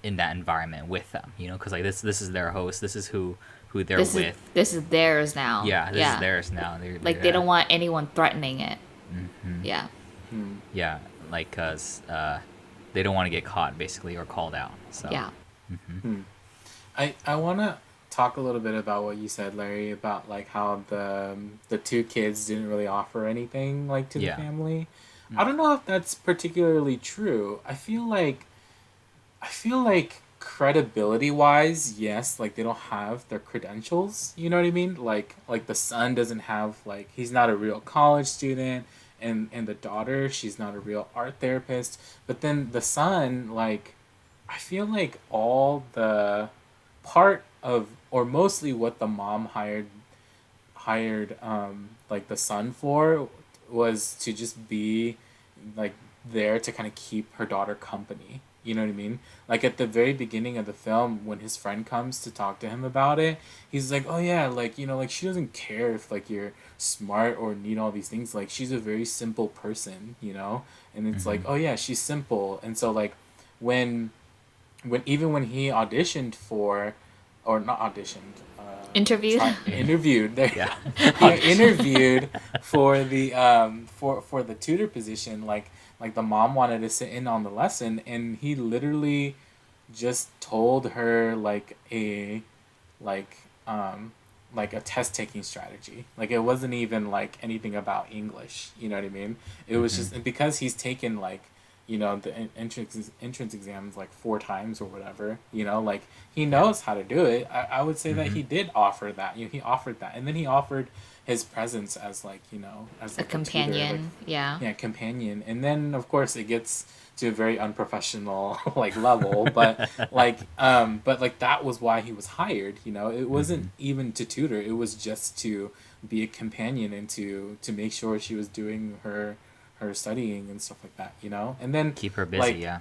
in that environment with them. You know, because like this is their host. This is who they're This is with. this is theirs now. Yeah, this is theirs now. Like they don't want anyone threatening it. Yeah. Yeah, like because they don't want to get caught basically or called out. So Yeah. I want to talk a little bit about what you said, Larry, about like how the two kids didn't really offer anything like to the Yeah. family. I don't know if that's particularly true. I feel like credibility wise, yes, like they don't have their credentials, you know what I mean? Like the son doesn't have, like, he's not a real college student, and the daughter, she's not a real art therapist. But then the son, like, I feel like all the part of, or mostly what the mom hired like the son for, was to just be like there to kind of keep her daughter company. You know what I mean? Like at the very beginning of the film, when his friend comes to talk to him about it, he's like, "Oh yeah, like, you know, like she doesn't care if like you're smart or need all these things. Like she's a very simple person, you know." And it's like, "Oh yeah, she's simple." And so like when when he auditioned for, or not auditioned, Interviewed. interviewed there, Yeah. he interviewed for the for the tutor position, like the mom wanted to sit in on the lesson, and he literally just told her like like a test taking strategy. Like it wasn't even like anything about English, you know what I mean? It was just, and because he's taken like, you know, the entrance exams like 4 times or whatever, you know, like he knows how to do it. I would say that he did offer that. You know, he offered that, and then he offered his presence as, like, you know, as A like a tutor, like, companion. Yeah. yeah, companion. And then of course it gets to a very unprofessional like level, but like that was why he was hired, you know. It wasn't even to tutor, it was just to be a companion and to make sure she was doing her studying and stuff like that, you know. And then Keep her busy. like, Yeah.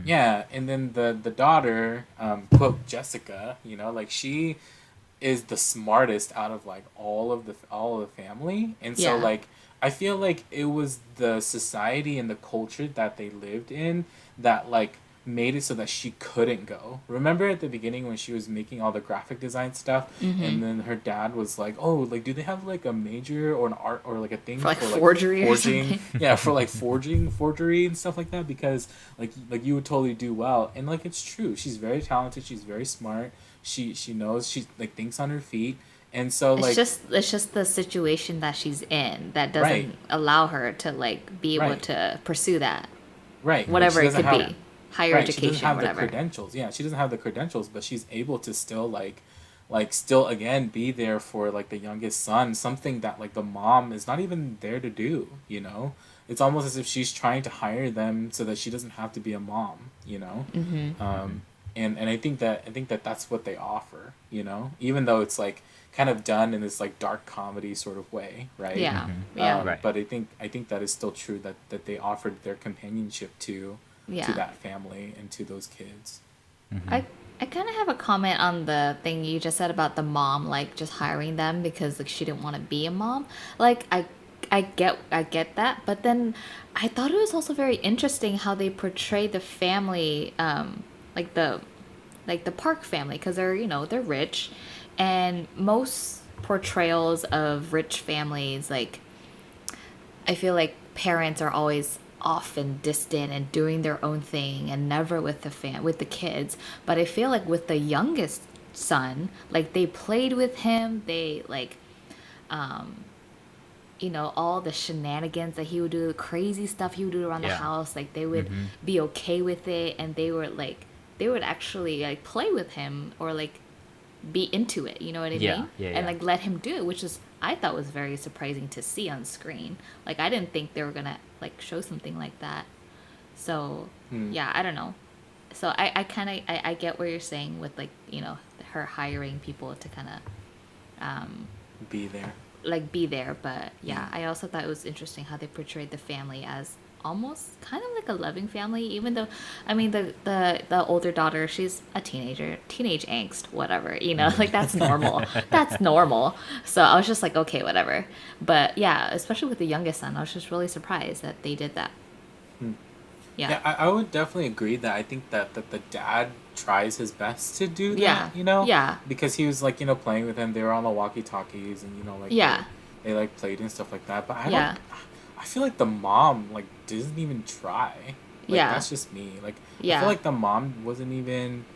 yeah, and then the daughter, quote Jessica, you know, like she is the smartest out of like all of the family. And so Yeah. like I feel like it was the society and the culture that they lived in that like made it so that she couldn't go. Remember at the beginning when she was making all the graphic design stuff, and then her dad was like, "Oh, like do they have like a major or an art or like a thing For like forgery or forging?" something. Yeah, for like forgery and stuff like that, because like you would totally do well. And like it's true. She's very talented, she's very smart. She knows, she like thinks on her feet. And so like It's just the situation that she's in that right, doesn't allow her to like be able right, to pursue that. right. Like Whatever she it doesn't could have, be. Higher right, she doesn't education, have the whatever. credentials. Yeah, she doesn't have the credentials, but she's able to still like still again be there for like the youngest son, something that like the mom is not even there to do, you know. It's almost as if she's trying to hire them so that she doesn't have to be a mom, you know. um and I think that that's what they offer, you know, even though it's like kind of done in this like dark comedy sort of way, right? Yeah. Yeah. Right. But I think that is still true, that they offered their companionship to Yeah. that family and to those kids. I kind of have a comment on the thing you just said about the mom, like just hiring them because like she didn't want to be a mom. Like I get that, but then I thought it was also very interesting how they portray the family, like the Park family, because they're, you know, they're rich, and most portrayals of rich families, like I feel like parents are always off and distant and doing their own thing and never with with the kids. But I feel like with the youngest son, like they played with him, they like you know, all the shenanigans that he would do, the crazy stuff he would do around the Yeah. house, like they would be okay with it, and they would actually like play with him or like be into it, you know what I Yeah, mean? yeah, And yeah. like let him do it, which is I thought was very surprising to see on screen. Like I didn't think they were gonna like show something like that. So yeah, I don't know. So I kind of I get what you're saying with like, you know, her hiring people to kind of Be there. like be there, but yeah, I also thought it was interesting how they portrayed the family as almost kind of like a loving family, even though, I mean, the older daughter, she's a teenager, teenage angst, whatever, you know, like that's normal. That's normal. So I was just like, okay, whatever. But yeah, especially with the youngest son, I was just really surprised that they did that. Hmm. Yeah. Yeah, I would definitely agree that I think that the dad tries his best to do that, Yeah. Yeah. because he was like, playing with him. They were on the walkie-talkies and, like Yeah. they like played and stuff like that. But Yeah. I feel like the mom like doesn't even try. Like Yeah. that's just me. Like I feel Yeah. like the mom wasn't even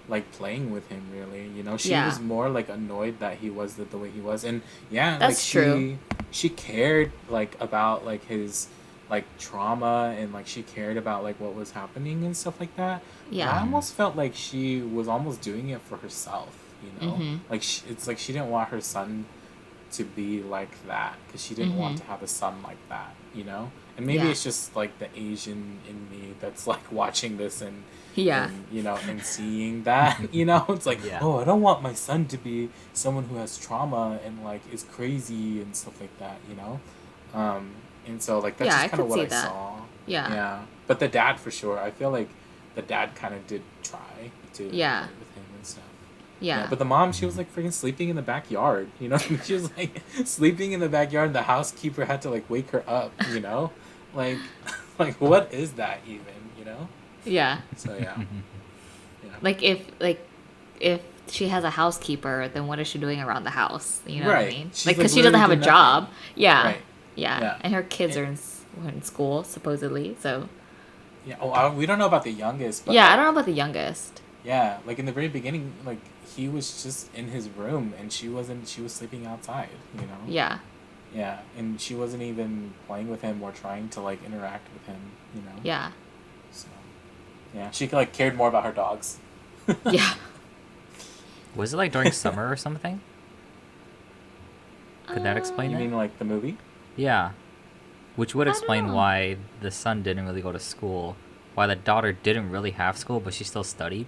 like playing with him really, she Yeah. was more like annoyed that he was the way he was. And yeah, like That's true. she cared like about like his like trauma, and like she cared about like what was happening and stuff like that. But I Yeah. almost felt like she was almost doing it for herself, Mm-hmm. like it's like she didn't want her son to be like that, because she didn't want Mm-hmm. to have a son like that, and maybe Yeah. it's just like the Asian in me that's like watching this and Yeah. and seeing that, it's like, Yeah. oh, I don't want my son to be someone who has trauma and like is crazy and stuff like that, um and so like that's Yeah, I just kind of could what see I that. saw. Yeah. Yeah, but the dad for sure, I feel like the dad kind of did try to Yeah. play with him and stuff. Yeah, Yeah. but the mom, she was like freaking sleeping in the backyard. She was like sleeping in the backyard, and the housekeeper had to like wake her up. Like, like what is that even? Yeah. So yeah, yeah, Like if she has a housekeeper, then what is she doing around the house? You know what I right. mean? She's Like, like because she doesn't literally have a doing nothing. job. Yeah. Right. Yeah. Yeah. And her kids And, are were in school supposedly. So yeah. Oh, we don't know about the youngest, but yeah, I don't like, know about the youngest. yeah, like in the very beginning, like he was just in his room, and she wasn't. She was sleeping outside. Yeah. Yeah, and she wasn't even playing with him or trying to like interact with him. Yeah. So, yeah, she like cared more about her dogs. Yeah. Was it like during summer or something? Could that explain You it? mean like the movie? Yeah. Which would I don't explain know. why the son didn't really go to school. Why the daughter didn't really have school, but she still studied. You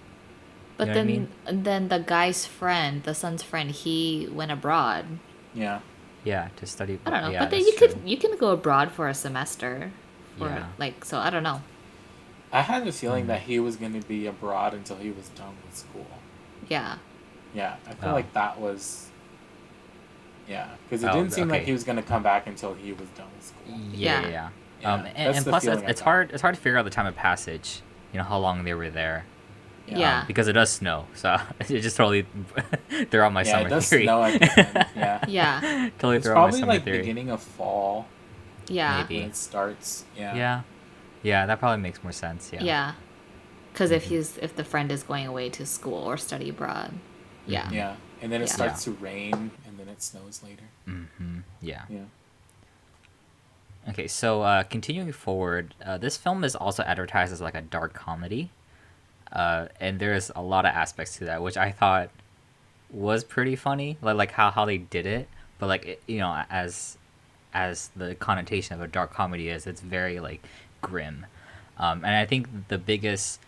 But know what I mean? then the guy's friend, the son's friend, he went abroad. Yeah. Yeah, to study. I don't know. Yeah, But then that's true. you can go abroad for a semester for Yeah. like, so I don't know. I had a feeling Hmm. that he was going to be abroad until he was done with school. Yeah. Yeah, I feel Oh. like that was. Yeah, because it Oh, didn't seem like okay. he was going to come back until he was done with school. Yeah, Yeah. yeah. Yeah, And, that's and the plus, feeling I it's got. hard. It's hard to figure out the time of passage. How long they were there. Yeah. Because it does snow, so it just totally threw out my Yeah, it summer does theory. snow at the end. Yeah. Yeah. Totally It's threw out my probably summer like theory. beginning of fall Yeah. Maybe. when it starts. Yeah. Yeah, yeah, that probably makes more sense. Yeah. Yeah. Because if the friend is going away to school or study abroad. Yeah. Yeah. And then it Yeah. starts to rain, and then it snows later. Mm-hmm. Yeah. Yeah. Okay, so continuing forward, this film is also advertised as like a dark comedy, and there's a lot of aspects to that, which I thought was pretty funny, like how they did it. But like as the connotation of a dark comedy is, it's very like grim, and I think the biggest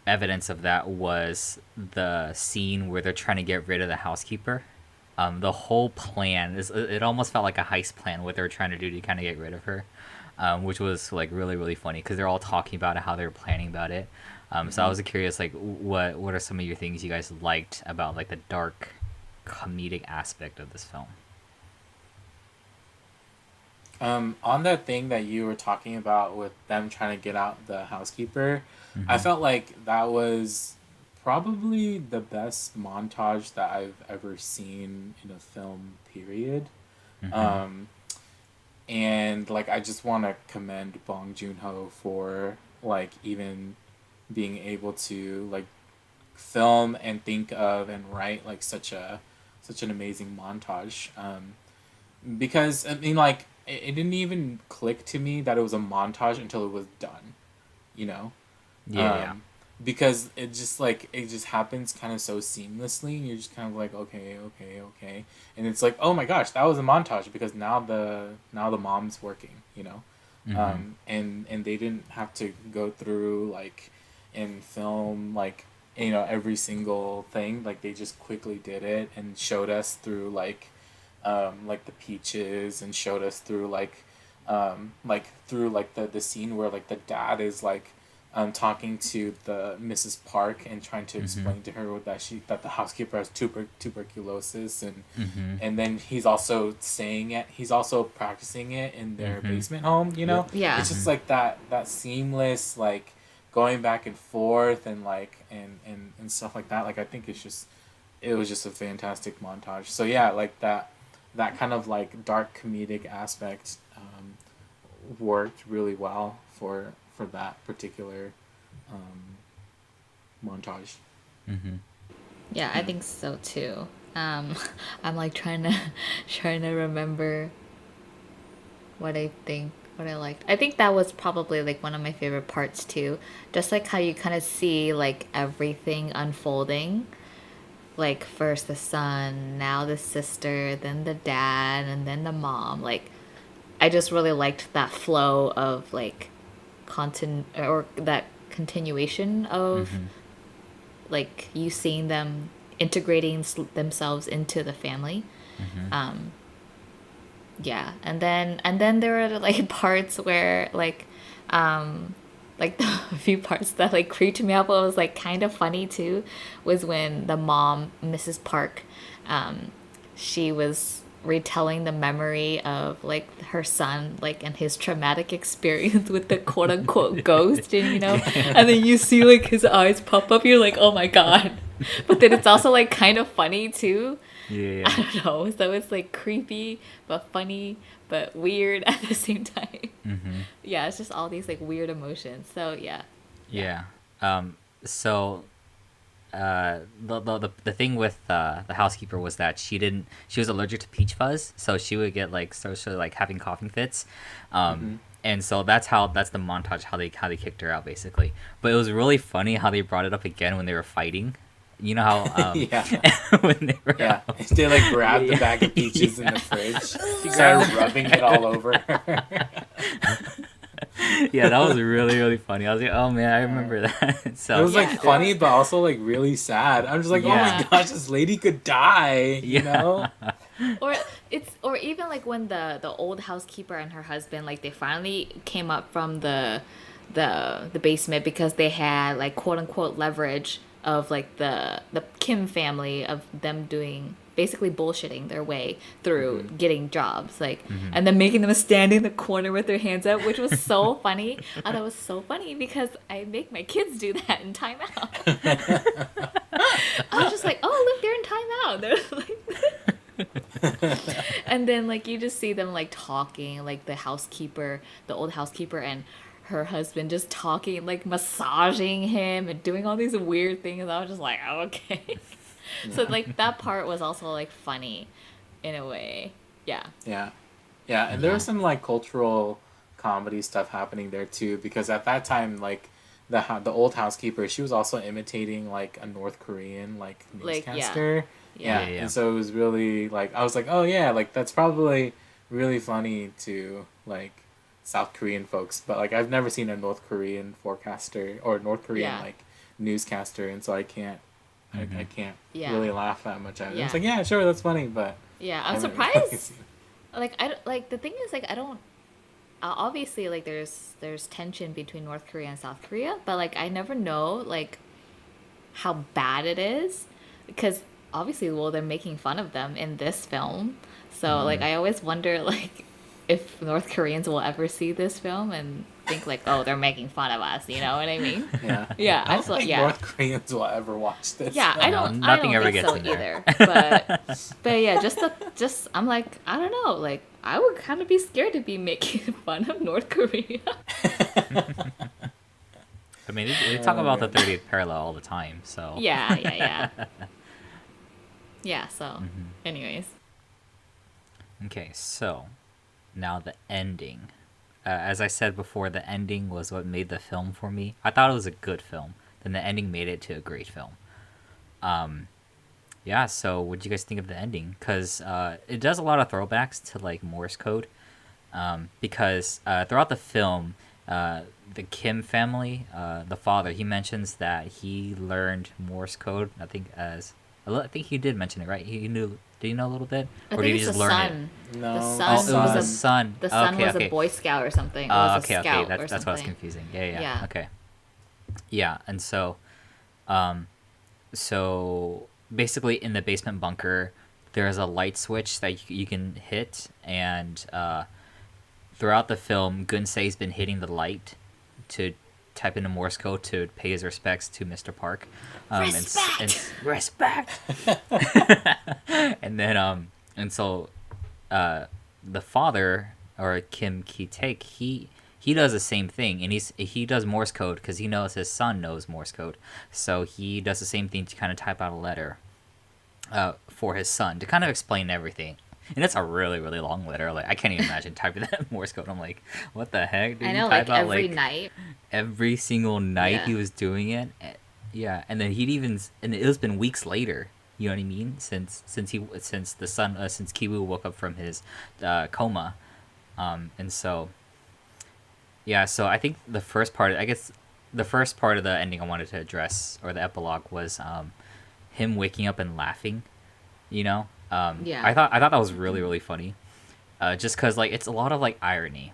evidence of that was the scene where they're trying to get rid of the housekeeper. The whole plan is, it almost felt like a heist plan, what they were trying to do to kind of get rid of her, which was like really, really funny because they're all talking about it, how they were planning about it. So I was curious, like, what are some of your things you guys liked about like the dark comedic aspect of this film? On that thing that you were talking about with them trying to get out the housekeeper, I Mm-hmm. felt like that was probably the best montage that I've ever seen in a film, period. Mm-hmm. Um, and like I just want to commend Bong-Joon Ho for like even being able to like film and think of and write like such an amazing montage. Because I mean, like it didn't even click to me that it was a montage until it was done, you know, Yeah, yeah. um, because it just like it just happens kind of so seamlessly, and you're just kind of like, okay, okay, okay, and it's like, oh my gosh, that was a montage because now the mom's working, Mm-hmm. and they didn't have to go through like and film like every single thing, like they just quickly did it and showed us through like the peaches, and showed us through like like through like the scene where like the dad is like talking to the Mrs. Park and trying to explain to her that the housekeeper has tuberculosis, and then he's also saying it. He's also practicing it in their basement home. You know, Yeah. it's just like that seamless like going back and forth and like and stuff like that. Like I think it was just a fantastic montage. So yeah, like that kind of like dark comedic aspect worked really well for that particular montage. Yeah, I think so too. I'm like trying to trying to remember what I liked. I think that was probably like one of my favorite parts too. Just like how you kind of see like everything unfolding. Like first the son, now the sister, then the dad, and then the mom. Like I just really liked that flow of like content or that continuation of like you seeing them integrating themselves into the family. Um, yeah, and then there are like parts where like the few parts that like creeped me out but was like kind of funny too was when the mom, Mrs. Park, she was retelling the memory of like her son like and his traumatic experience with the quote unquote ghost, and and then you see like his eyes pop up, you're like, oh my god. But then it's also like kind of funny too. Yeah. I don't know, so it's like creepy but funny but weird at the same time. Yeah, it's just all these like weird emotions. So yeah. Yeah. So the thing with the housekeeper was that she was allergic to peach fuzz, so she would get like socially like having coughing fits. And so that's the montage how they kicked her out basically. But it was really funny how they brought it up again when they were fighting. You know how Yeah. when they were They like grabbed the bag of peaches in the fridge. He started rubbing it all over her. Yeah, that was really really funny. I was like, oh man, I remember that. So It was like Yeah. funny but also like really sad. I'm just like, oh Yeah. my gosh, this lady could die, you know? Or even like when the old housekeeper and her husband like they finally came up from the basement because they had like quote unquote leverage of like the Kim family of them doing basically bullshitting their way through getting jobs like and then making them stand in the corner with their hands up, which was so funny. I thought it was so funny because I make my kids do that in timeout. I was just like, oh look, they're in timeout. They're like and then like you just see them like talking, like the old housekeeper and her husband just talking, like massaging him and doing all these weird things. I was just like, oh, okay. So like that part was also like funny in a way. Yeah. Yeah. Yeah, and there was some like cultural comedy stuff happening there too because at that time like the old housekeeper, she was also imitating like a North Korean like Like, yeah. newscaster. Yeah. Yeah. And so it was really like I was like, "Oh yeah, like that's probably really funny to like South Korean folks, but like I've never seen a North Korean forecaster or North Korean Yeah. like newscaster, and so I can't I can't Yeah. really laugh that much at it. Yeah. It's like, yeah, sure, that's funny, but Yeah, I I'm haven't really surprised. seen- Like like the thing is like I don't obviously like there's tension between North Korea and South Korea, but like I never know like how bad it is because obviously well they're making fun of them in this film. So like I always wonder like if North Koreans will ever see this film and think like, oh, they're making fun of us, you know what I mean? Yeah. Yeah, I I don't saw think yeah. North Koreans will ever watch this. Yeah, I No, don't. nothing I ever don't think gets so in there. either. But yeah, just I'm like I don't know. Like I would kind of be scared to be making fun of North Korea. I mean, they talk about the 30th parallel all the time, so Yeah. Yeah. So, anyways, Okay, so now the ending. As I said before, the ending was what made the film for me. I thought it was a good film. Then the ending made it to a great film. Yeah, so what do you guys think of the ending? Because it does a lot of throwbacks to like Morse code. Because throughout the film, the Kim family, the father, he mentions that he learned Morse code. I think he did mention it, right? He knew Did he know a little bit, I or did think he it's the just learn it? son. No, The the Oh, son it was the was son. son. the son Okay, was a okay. Boy Scout or something, or was a Okay, scout or That's what I was something. confusing. Yeah. Yeah. Okay. Yeah, and um, so basically in the basement bunker, there's a light switch that you can hit, and throughout the film, Gunsei's been hitting the light to type in a Morse code to pay his respects to Mr. Park, Respect. respect, and then and so the father, or Kim Ki Taek, he does the same thing, and he does Morse code because he knows his son knows Morse code, so he does the same thing to kind of type out a letter for his son to kind of explain everything. And it's a really, really long letter. Like I can't even imagine typing that in Morse code. I'm like, what the heck? I Did you know, type like out every like night. every single night Yeah. he was doing it? Yeah, and then and it's been weeks later. You know what I mean? Since the son since Kiwoo woke up from his coma, and so yeah. So I think the first part of the ending I wanted to address, or the epilogue, was him waking up and laughing. You know, Yeah. I thought that was really, really funny. Just because like it's a lot of like irony,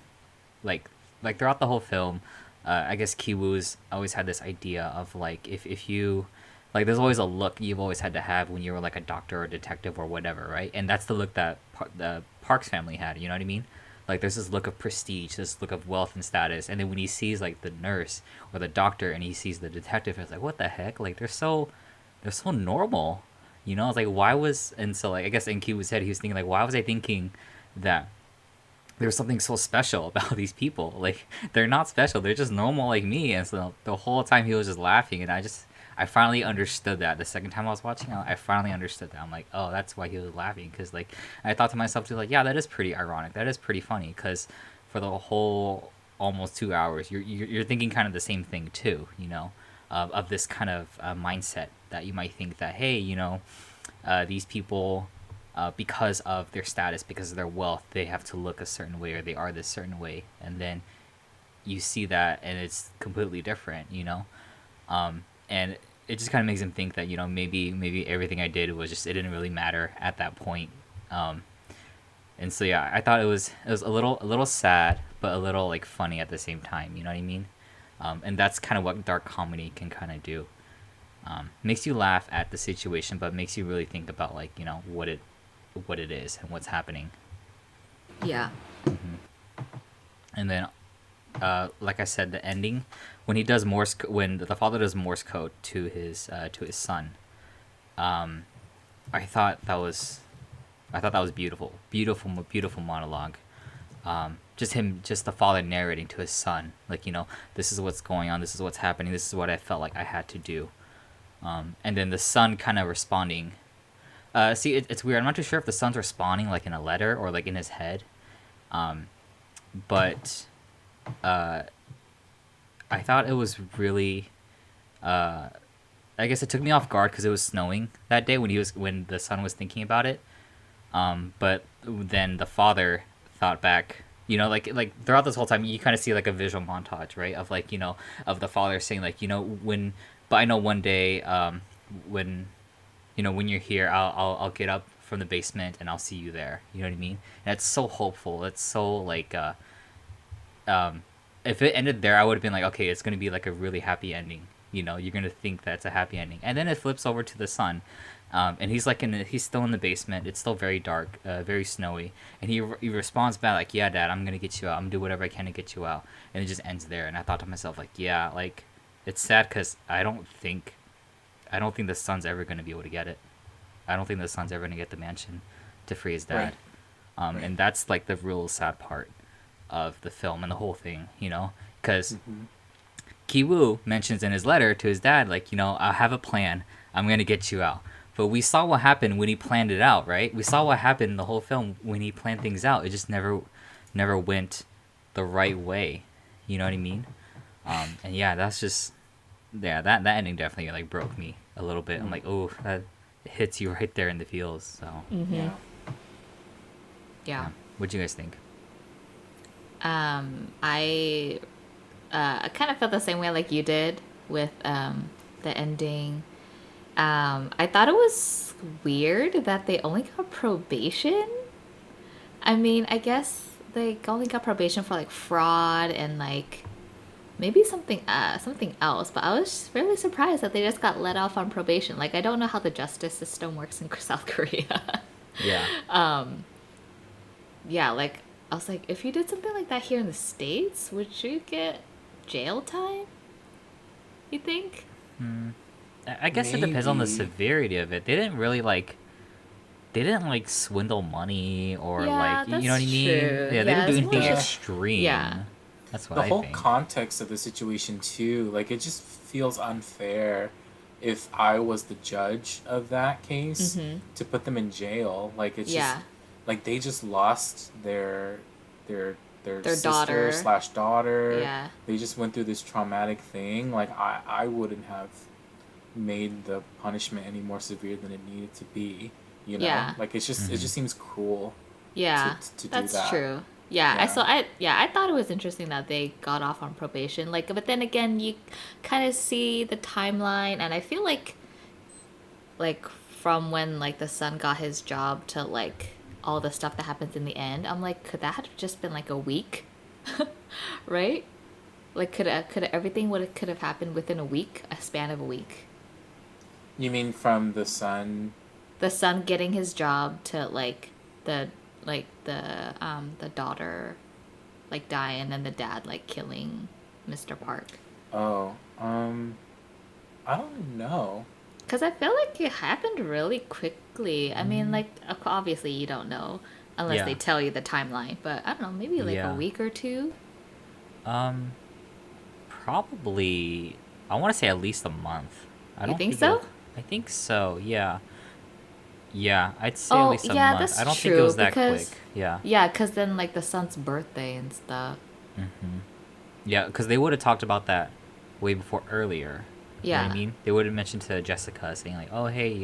like throughout the whole film. I guess Kiwoo's always had this idea of like if you like, there's always a look you've always had to have when you were like a doctor or a detective or whatever, right? And that's the look that the Parks family had. You know what I mean? Like there's this look of prestige, this look of wealth and status, and then when he sees like the nurse or the doctor and he sees the detective, it's like, what the heck? Like they're so normal. You know, it's like why was and so like I guess in Kiwoo's head he was thinking like, why was I thinking that there's something so special about these people? Like they're not special, they're just normal like me. And so the whole time he was just laughing, and I finally understood that the second time I was watching. I finally understood that. I'm like, oh, that's why he was laughing, because like I thought to myself too, like, yeah, that is pretty ironic, that is pretty funny, because for the whole almost 2 hours you're thinking kind of the same thing too, you know, of this kind of mindset that you might think that, hey, you know, these people, because of their status, because of their wealth, they have to look a certain way, or they are this certain way, and then you see that and it's completely different, you know. And it just kind of makes him think that, you know, maybe everything I did was just, it didn't really matter at that point. And so yeah, I thought it was a little sad, but a little like funny at the same time. You know what I mean? And that's kind of what dark comedy can kind of do. Makes you laugh at the situation, but makes you really think about, like, you know, what it is and what's happening. Yeah. And then, like I said, the ending, when when the father does Morse code to his son, I thought that was beautiful, beautiful monologue. Just the father narrating to his son, like, you know, this is what's going on, this is what's happening, this is what I felt like I had to do. And then the son kind of responding. See, it's weird. I'm not too sure if the son's responding like in a letter or like in his head. But I thought it was really. I guess it took me off guard because it was snowing that day when the son was thinking about it. But then the father thought back. You know, like throughout this whole time, you kind of see like a visual montage, right? Of like, you know, of the father saying like, you know, but I know one day, when, you know, when you're here, I'll get up from the basement and I'll see you there. You know what I mean? And it's so hopeful. It's so like, if it ended there, I would have been like, okay, it's gonna be like a really happy ending. You know, you're gonna think that's a happy ending, and then it flips over to the son, and he's like he's still in the basement. It's still very dark, very snowy, and he responds back like, "Yeah, Dad, I'm gonna get you out. I'm gonna do whatever I can to get you out." And it just ends there. And I thought to myself like, yeah, like it's sad because I don't think the son's ever gonna be able to get it. I don't think the son's ever gonna get the mansion to free his dad. Right. And that's like the real sad part of the film and the whole thing, you know, because Kiwoo mentions in his letter to his dad, like, you know, I have a plan. I'm gonna get you out. But we saw what happened when he planned it out, right? We saw what happened in the whole film when he planned things out. It just never went the right way. You know what I mean? And yeah, that's just, yeah, that ending definitely like broke me a little bit. I'm like, oh, that hits you right there in the feels. So Yeah. Yeah. what'd you guys think? I kind of felt the same way like you did with the ending. I thought it was weird that they only got probation. I mean, I guess they only got probation for like fraud and like maybe something else, but I was really surprised that they just got let off on probation. Like I don't know how the justice system works in South Korea. Yeah. Yeah, like I was like, if you did something like that here in the States, would you get jail time? You think? I guess it depends on the Maybe. severity of it. They didn't really like. They didn't like swindle money or Yeah, like you know what I that's mean. true. Yeah, they Yeah, didn't do it's anything more. The Yeah. extreme. That's what the I whole think. context of the situation too, like it just feels unfair if I was the judge of that case to put them in jail. Like it's just Yeah. like they just lost their Their sister daughter. slash daughter. Yeah. They just went through this traumatic thing. Like I wouldn't have made the punishment any more severe than it needed to be. You know, Yeah. like it just seems cruel Yeah. to do That's that. true. Yeah, Yeah. I thought it was interesting that they got off on probation. Like, but then again, you kind of see the timeline, and I feel like from when like the son got his job to like all the stuff that happens in the end, I'm like, could that have just been like a week, right? Like, could everything would could have happened within a week, a span of a week? You mean from the son? The son getting his job to the the daughter like dying and then the dad like killing Mr. Park. Oh, I don't know. Because I feel like it happened really quickly. I mean, like, obviously you don't know unless Yeah. they tell you the timeline, but I don't know, maybe like a Yeah. week or two. Um, Probably. I want to say at least a month. I You don't think think so? I think so. Yeah. Yeah, I'd say at Oh, least a yeah, month. that's I don't think it true was that quick. because, Yeah. yeah, because then like the son's birthday and stuff. Yeah, because they would have talked about that way before earlier. You know what I Yeah, mean? They would have mentioned to Jessica saying like, "Oh, hey,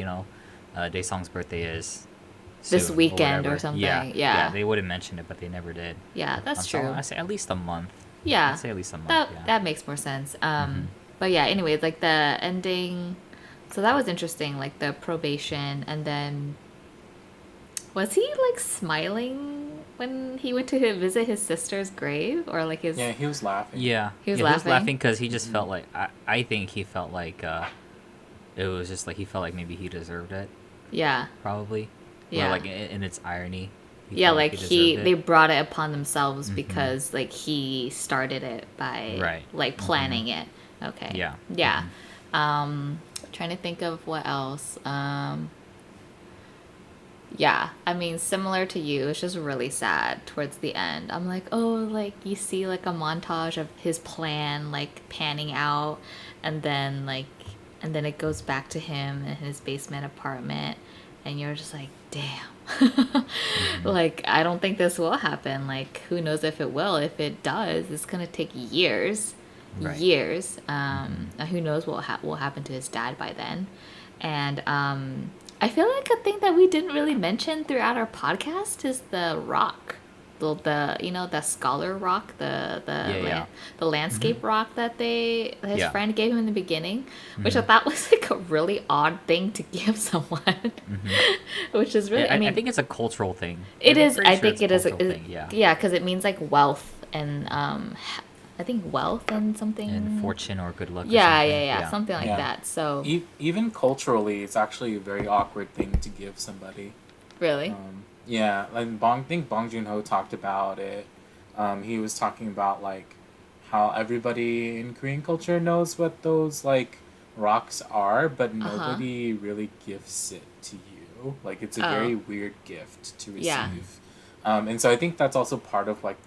Daesung's birthday is this soon or weekend or whatever." Yeah, something. yeah, Yeah, they would have mentioned it, but they never did. yeah, that's So true. I say at least a month. I'd Yeah, say at least a month. that Yeah. that makes more sense. But yeah, anyway, like the ending, so that was interesting. Like the probation, and then was he like smiling when he went to visit his sister's grave, or like his Yeah, he was laughing. Yeah, he was yeah, he was laughing? laughing because he just felt like I think he felt like it was just like he felt like maybe he deserved it, Yeah, probably, or yeah, like in its irony, he yeah. felt like Like he deserved they it. brought it upon themselves because like he started it by Right. like planning it. Okay. Yeah. Yeah. Trying to think of what else. Yeah, I mean, similar to you, it's just really sad towards the end. I'm like, oh, like you see like a montage of his plan like panning out, and then it goes back to him in his basement apartment, and you're just like, damn. Like, I don't think this will happen. Like, who knows if it will? If it does, it's gonna take years, Right. years. And who knows what will happen to his dad by then? And I feel like a thing that we didn't really mention throughout our podcast is the rock, the the scholar rock, Yeah. the landscape rock that his Yeah. friend gave him in the beginning, which I thought was like a really odd thing to give someone, which is really Yeah, I mean I think it's a cultural thing. it I'm is pretty I sure think it's it a is cultural thing. Yeah. yeah, because it means like wealth and I think wealth and something And fortune or good luck. Or yeah, something. something like Yeah. that. So Even culturally, it's actually a very awkward thing to give somebody. really, Yeah, and I think Bong-Joon Ho talked about it. He was talking about like how everybody in Korean culture knows what those like rocks are, but Uh-huh. nobody really gifts it to you. Like it's a Oh very weird gift to yeah, receive. And so I think that's also part of like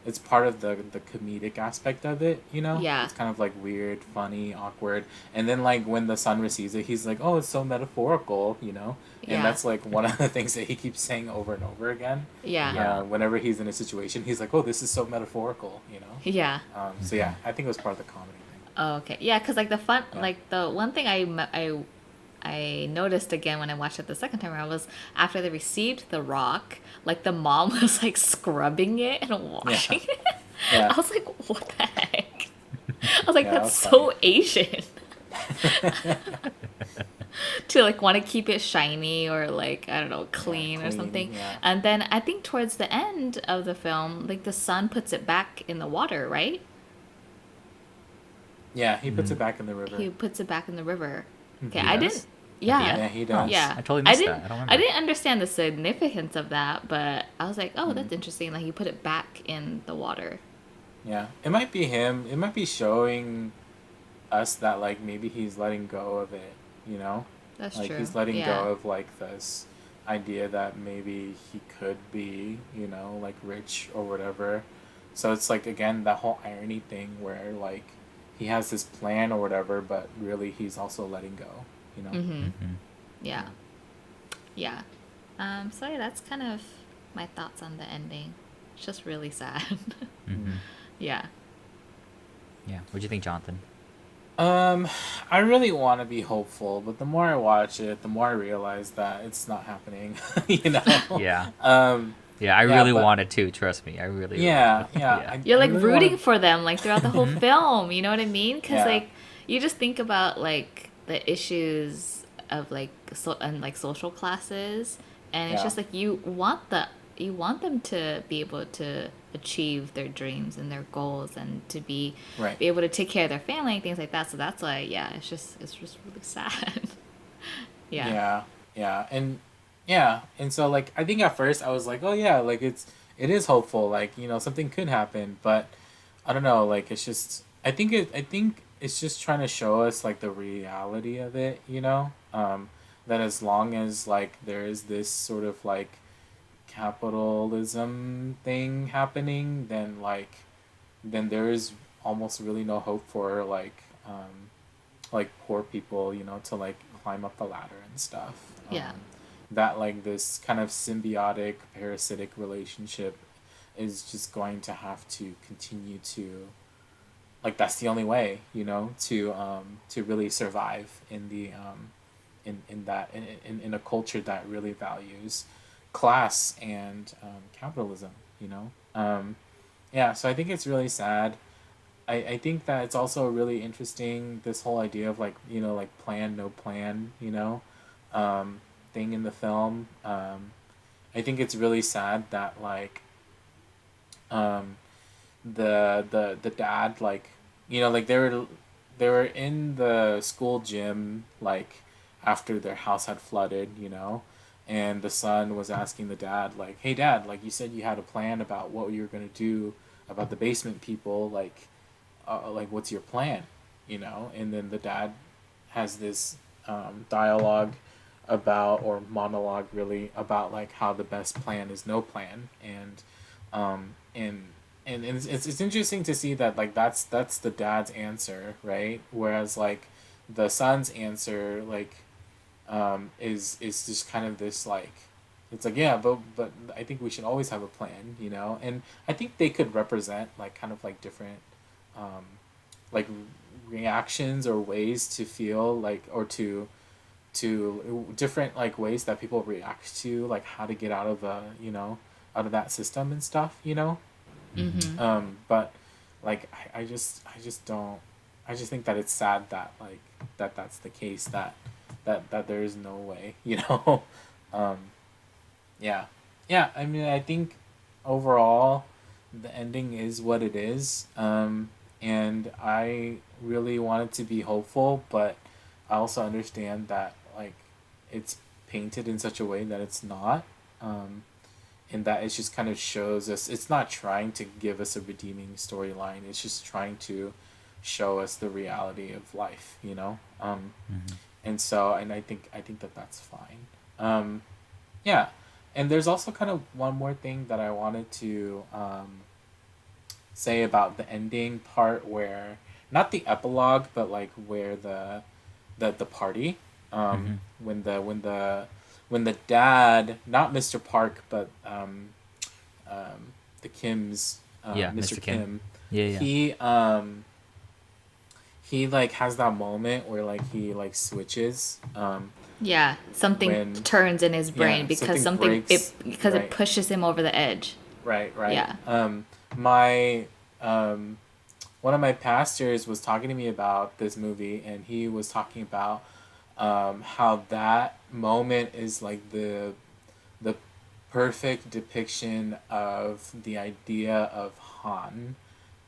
it's part of the comedic aspect of it, you know? yeah, It's kind of like weird, funny, awkward. And then like when the son receives it, he's like, "Oh, it's so metaphorical," you know? And yeah, that's like one of the things that he keeps saying over and over again. yeah, Yeah. Whenever he's in a situation, he's like, "Oh, this is so metaphorical," you know. yeah. So yeah, I think it was part of the comedy thing. Oh, okay, yeah, because like the fun, Yeah. like the one thing I noticed again when I watched it the second time around was after they received the rock, like the mom was like scrubbing it and washing it. Yeah. I was like, what the heck? I was like, Yeah, that that's was so Asian. to like want to keep it shiny or like I don't know, clean or something. Yeah. And then I think towards the end of the film, like the son puts it back in the water, right? Yeah, he puts Mm. it back in the He river. puts it back in the river. Okay, He I does didn't. at the Yeah, end. Yeah, he Oh, does. yeah. I totally I missed didn't. that. I don't I remember. didn't understand the significance of that, but I was like, oh, Mm. that's interesting. Like he put it back in the water. Yeah, it might be him. It might be showing us that like maybe he's letting go of it, you know? That's Like true. he's letting Yeah. go of like this idea that maybe he could be, like rich or whatever. So it's like again that whole irony thing where like he has this plan or whatever, but really he's also letting go, you know? Mm-hmm. Hmm. Yeah. Yeah. Yeah. So yeah, that's kind of my thoughts on the ending. It's just really sad. Mm. Yeah. Yeah. What do you think, Jonathan? Um, I really want to be hopeful, but the more I watch it, the more I realize that it's not happening, you know? Yeah. Um, Yeah, I yeah, really but wanted to. Trust me, I really, really do. yeah, Yeah. You're I like really rooting want for them like throughout the whole to. film, you know what I mean? Cuz Yeah, like you just think about like the issues of like and like social classes and it's yeah, just like you want them to be able to achieve their dreams and their goals and to right. be able to take care of their family and things like that. So that's why yeah, it's just really sad. Yeah. Yeah, and so like I think at first I was like, oh yeah, like it is hopeful, like something could happen, but I don't know, like it's just I think it's just trying to show us like the reality of it, that as long as like there is this sort of like capitalism thing happening, then there is almost really no hope for like poor people, to like climb up the ladder and stuff. Yeah. That like this kind of symbiotic parasitic relationship is just going to have to continue to like that's the only way, to really survive in the in that in a culture that really values class and capitalism, yeah, so I think it's really sad. I think that it's also really interesting this whole idea of like like plan no plan, thing in the film. I think it's really sad that like um, the dad like like they were in the school gym like after their house had flooded, and the son was asking the dad like, hey dad, like you said you had a plan about what you were going to do about the basement people, like what's your plan, and then the dad has this dialogue about or monologue really about like how the best plan is no plan, um and it's interesting to see that like that's the dad's answer, right, whereas like the son's answer like is just kind of this like it's like yeah, but I think we should always have a plan, and I think they could represent like kind of like different um, like reactions or ways to feel like or to different like ways that people react to like how to get out of out of that system and stuff, Mhm. but like I just don't I just think that it's sad that like that's the case, that there is no way, um yeah, yeah, I mean I think overall the ending is what it is, and I really want it to be hopeful, but I also understand that like it's painted in such a way that it's not, and that it just kind of shows us it's not trying to give us a redeeming storyline, it's just trying to show us the reality of life, Hmm. and so and I think that that's fine, yeah, and there's also kind of one more thing that I wanted to say about the ending part where not the epilogue but like where the party, Hmm. when the dad, not Mr. Park but the Kims, Yeah, Mr. Mr. Kim. Kim, Yeah, yeah. he like has that moment where like he like switches, Yeah, something when turns in his brain yeah because something something breaks, it because it right, pushes him over the edge. right. Yeah. My one of my pastors was talking to me about this movie, and he was talking about how that moment is like the perfect depiction of the idea of Han.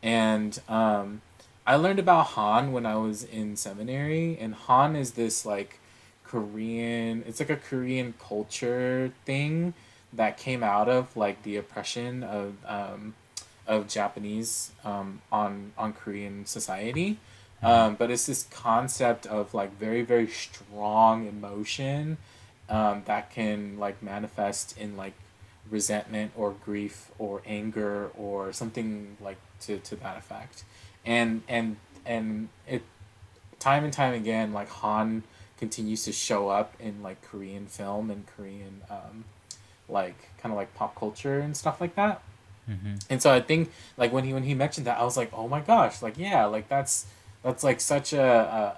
And I learned about Han when I was in seminary, and Han is this like Korean, it's like a Korean culture thing that came out of like the oppression of Japanese on Korean society. Mm-hmm. But it's this concept of like very, very strong emotion that can like manifest in like resentment or grief or anger or something like to that effect. And it time and time again like Han continues to show up in like Korean film and Korean like kind of like pop culture and stuff like that. Mm-hmm. And so I think like when he mentioned that, I was like, oh my gosh, like yeah, like that's like such a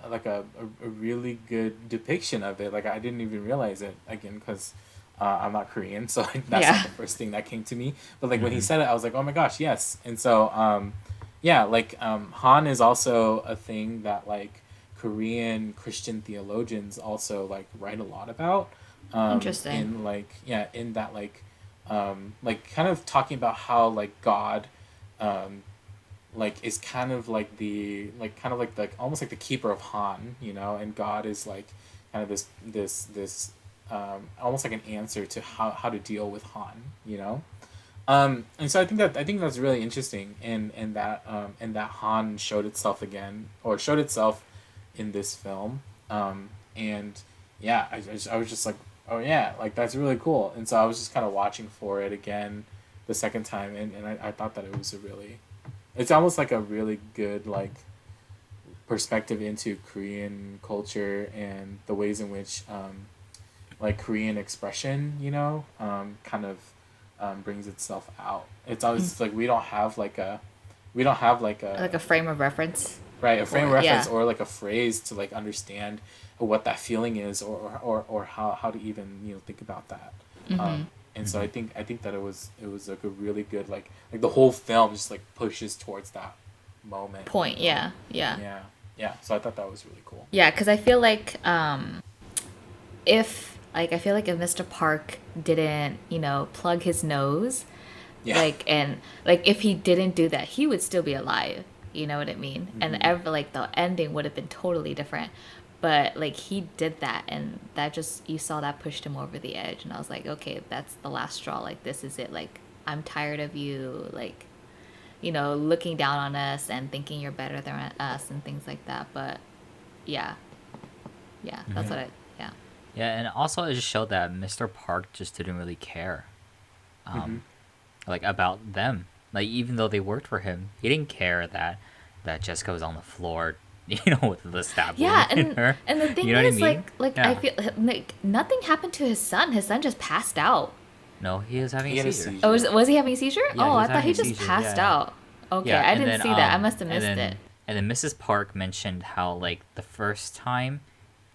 really good depiction of it. Like I didn't even realize it again because I'm not Korean, so that's not Yeah. the first thing that came to me. But like when he Mm-hmm. said it, I was like, oh my gosh, yes. And so yeah, like Han is also a thing that like Korean Christian theologians also like write a lot about. Interesting. In like yeah, in that like kind of talking about how like God um, like is kind of like the like kind of like the almost like the keeper of Han, you know, and God is like kind of this almost like an answer to how to deal with Han, you know. And so I think that's really interesting, and that Han showed itself again or showed itself in this film, and yeah, I was just like, oh yeah, like that's really cool, and so I was just kind of watching for it again, the second time, and I thought that it was a really, it's almost like a really good like perspective into Korean culture and the ways in which like Korean expression, you know, kind of brings itself out. It's always like we don't have like Like a frame of reference right a frame for of it. reference Yeah. or like a phrase to like understand what that feeling is or how to even think about that. Mm-hmm. And so Mm-hmm. I think that it was like a really good like the whole film just like pushes towards that moment, you Point. know. Yeah. Yeah. Yeah, yeah. So I thought that was really cool. Yeah. Because I feel like if like I feel like if Mr. Park didn't plug his nose, Yeah. and like if he didn't do that, he would still be alive. You know what I mean? And Hmm. ever like the ending would have been totally different. But like he did that, and that just you saw that pushed him over the edge, and I was like, okay, that's the last straw. Like this is it. Like I'm tired of you. Like looking down on us and thinking you're better than us and things like that. But yeah, yeah, that's Mm-hmm. what Yeah. I yeah. Yeah, and also it just showed that Mr. Park just didn't really care, Hmm. like about them. Like even though they worked for him, he didn't care that Jessica was on the floor, with the stab wound Yeah, in her. and the You thing know what I is, mean? like I Yeah. feel like nothing happened to his son. His son just passed out. No, he was having He a had a seizure. Oh, seizure. was he having a seizure? Yeah, Oh, he I was thought having he a just seizure. Yeah, passed yeah. out. Okay, Yeah, I didn't see that. I must have missed it. and then Mrs. Park mentioned how like the first time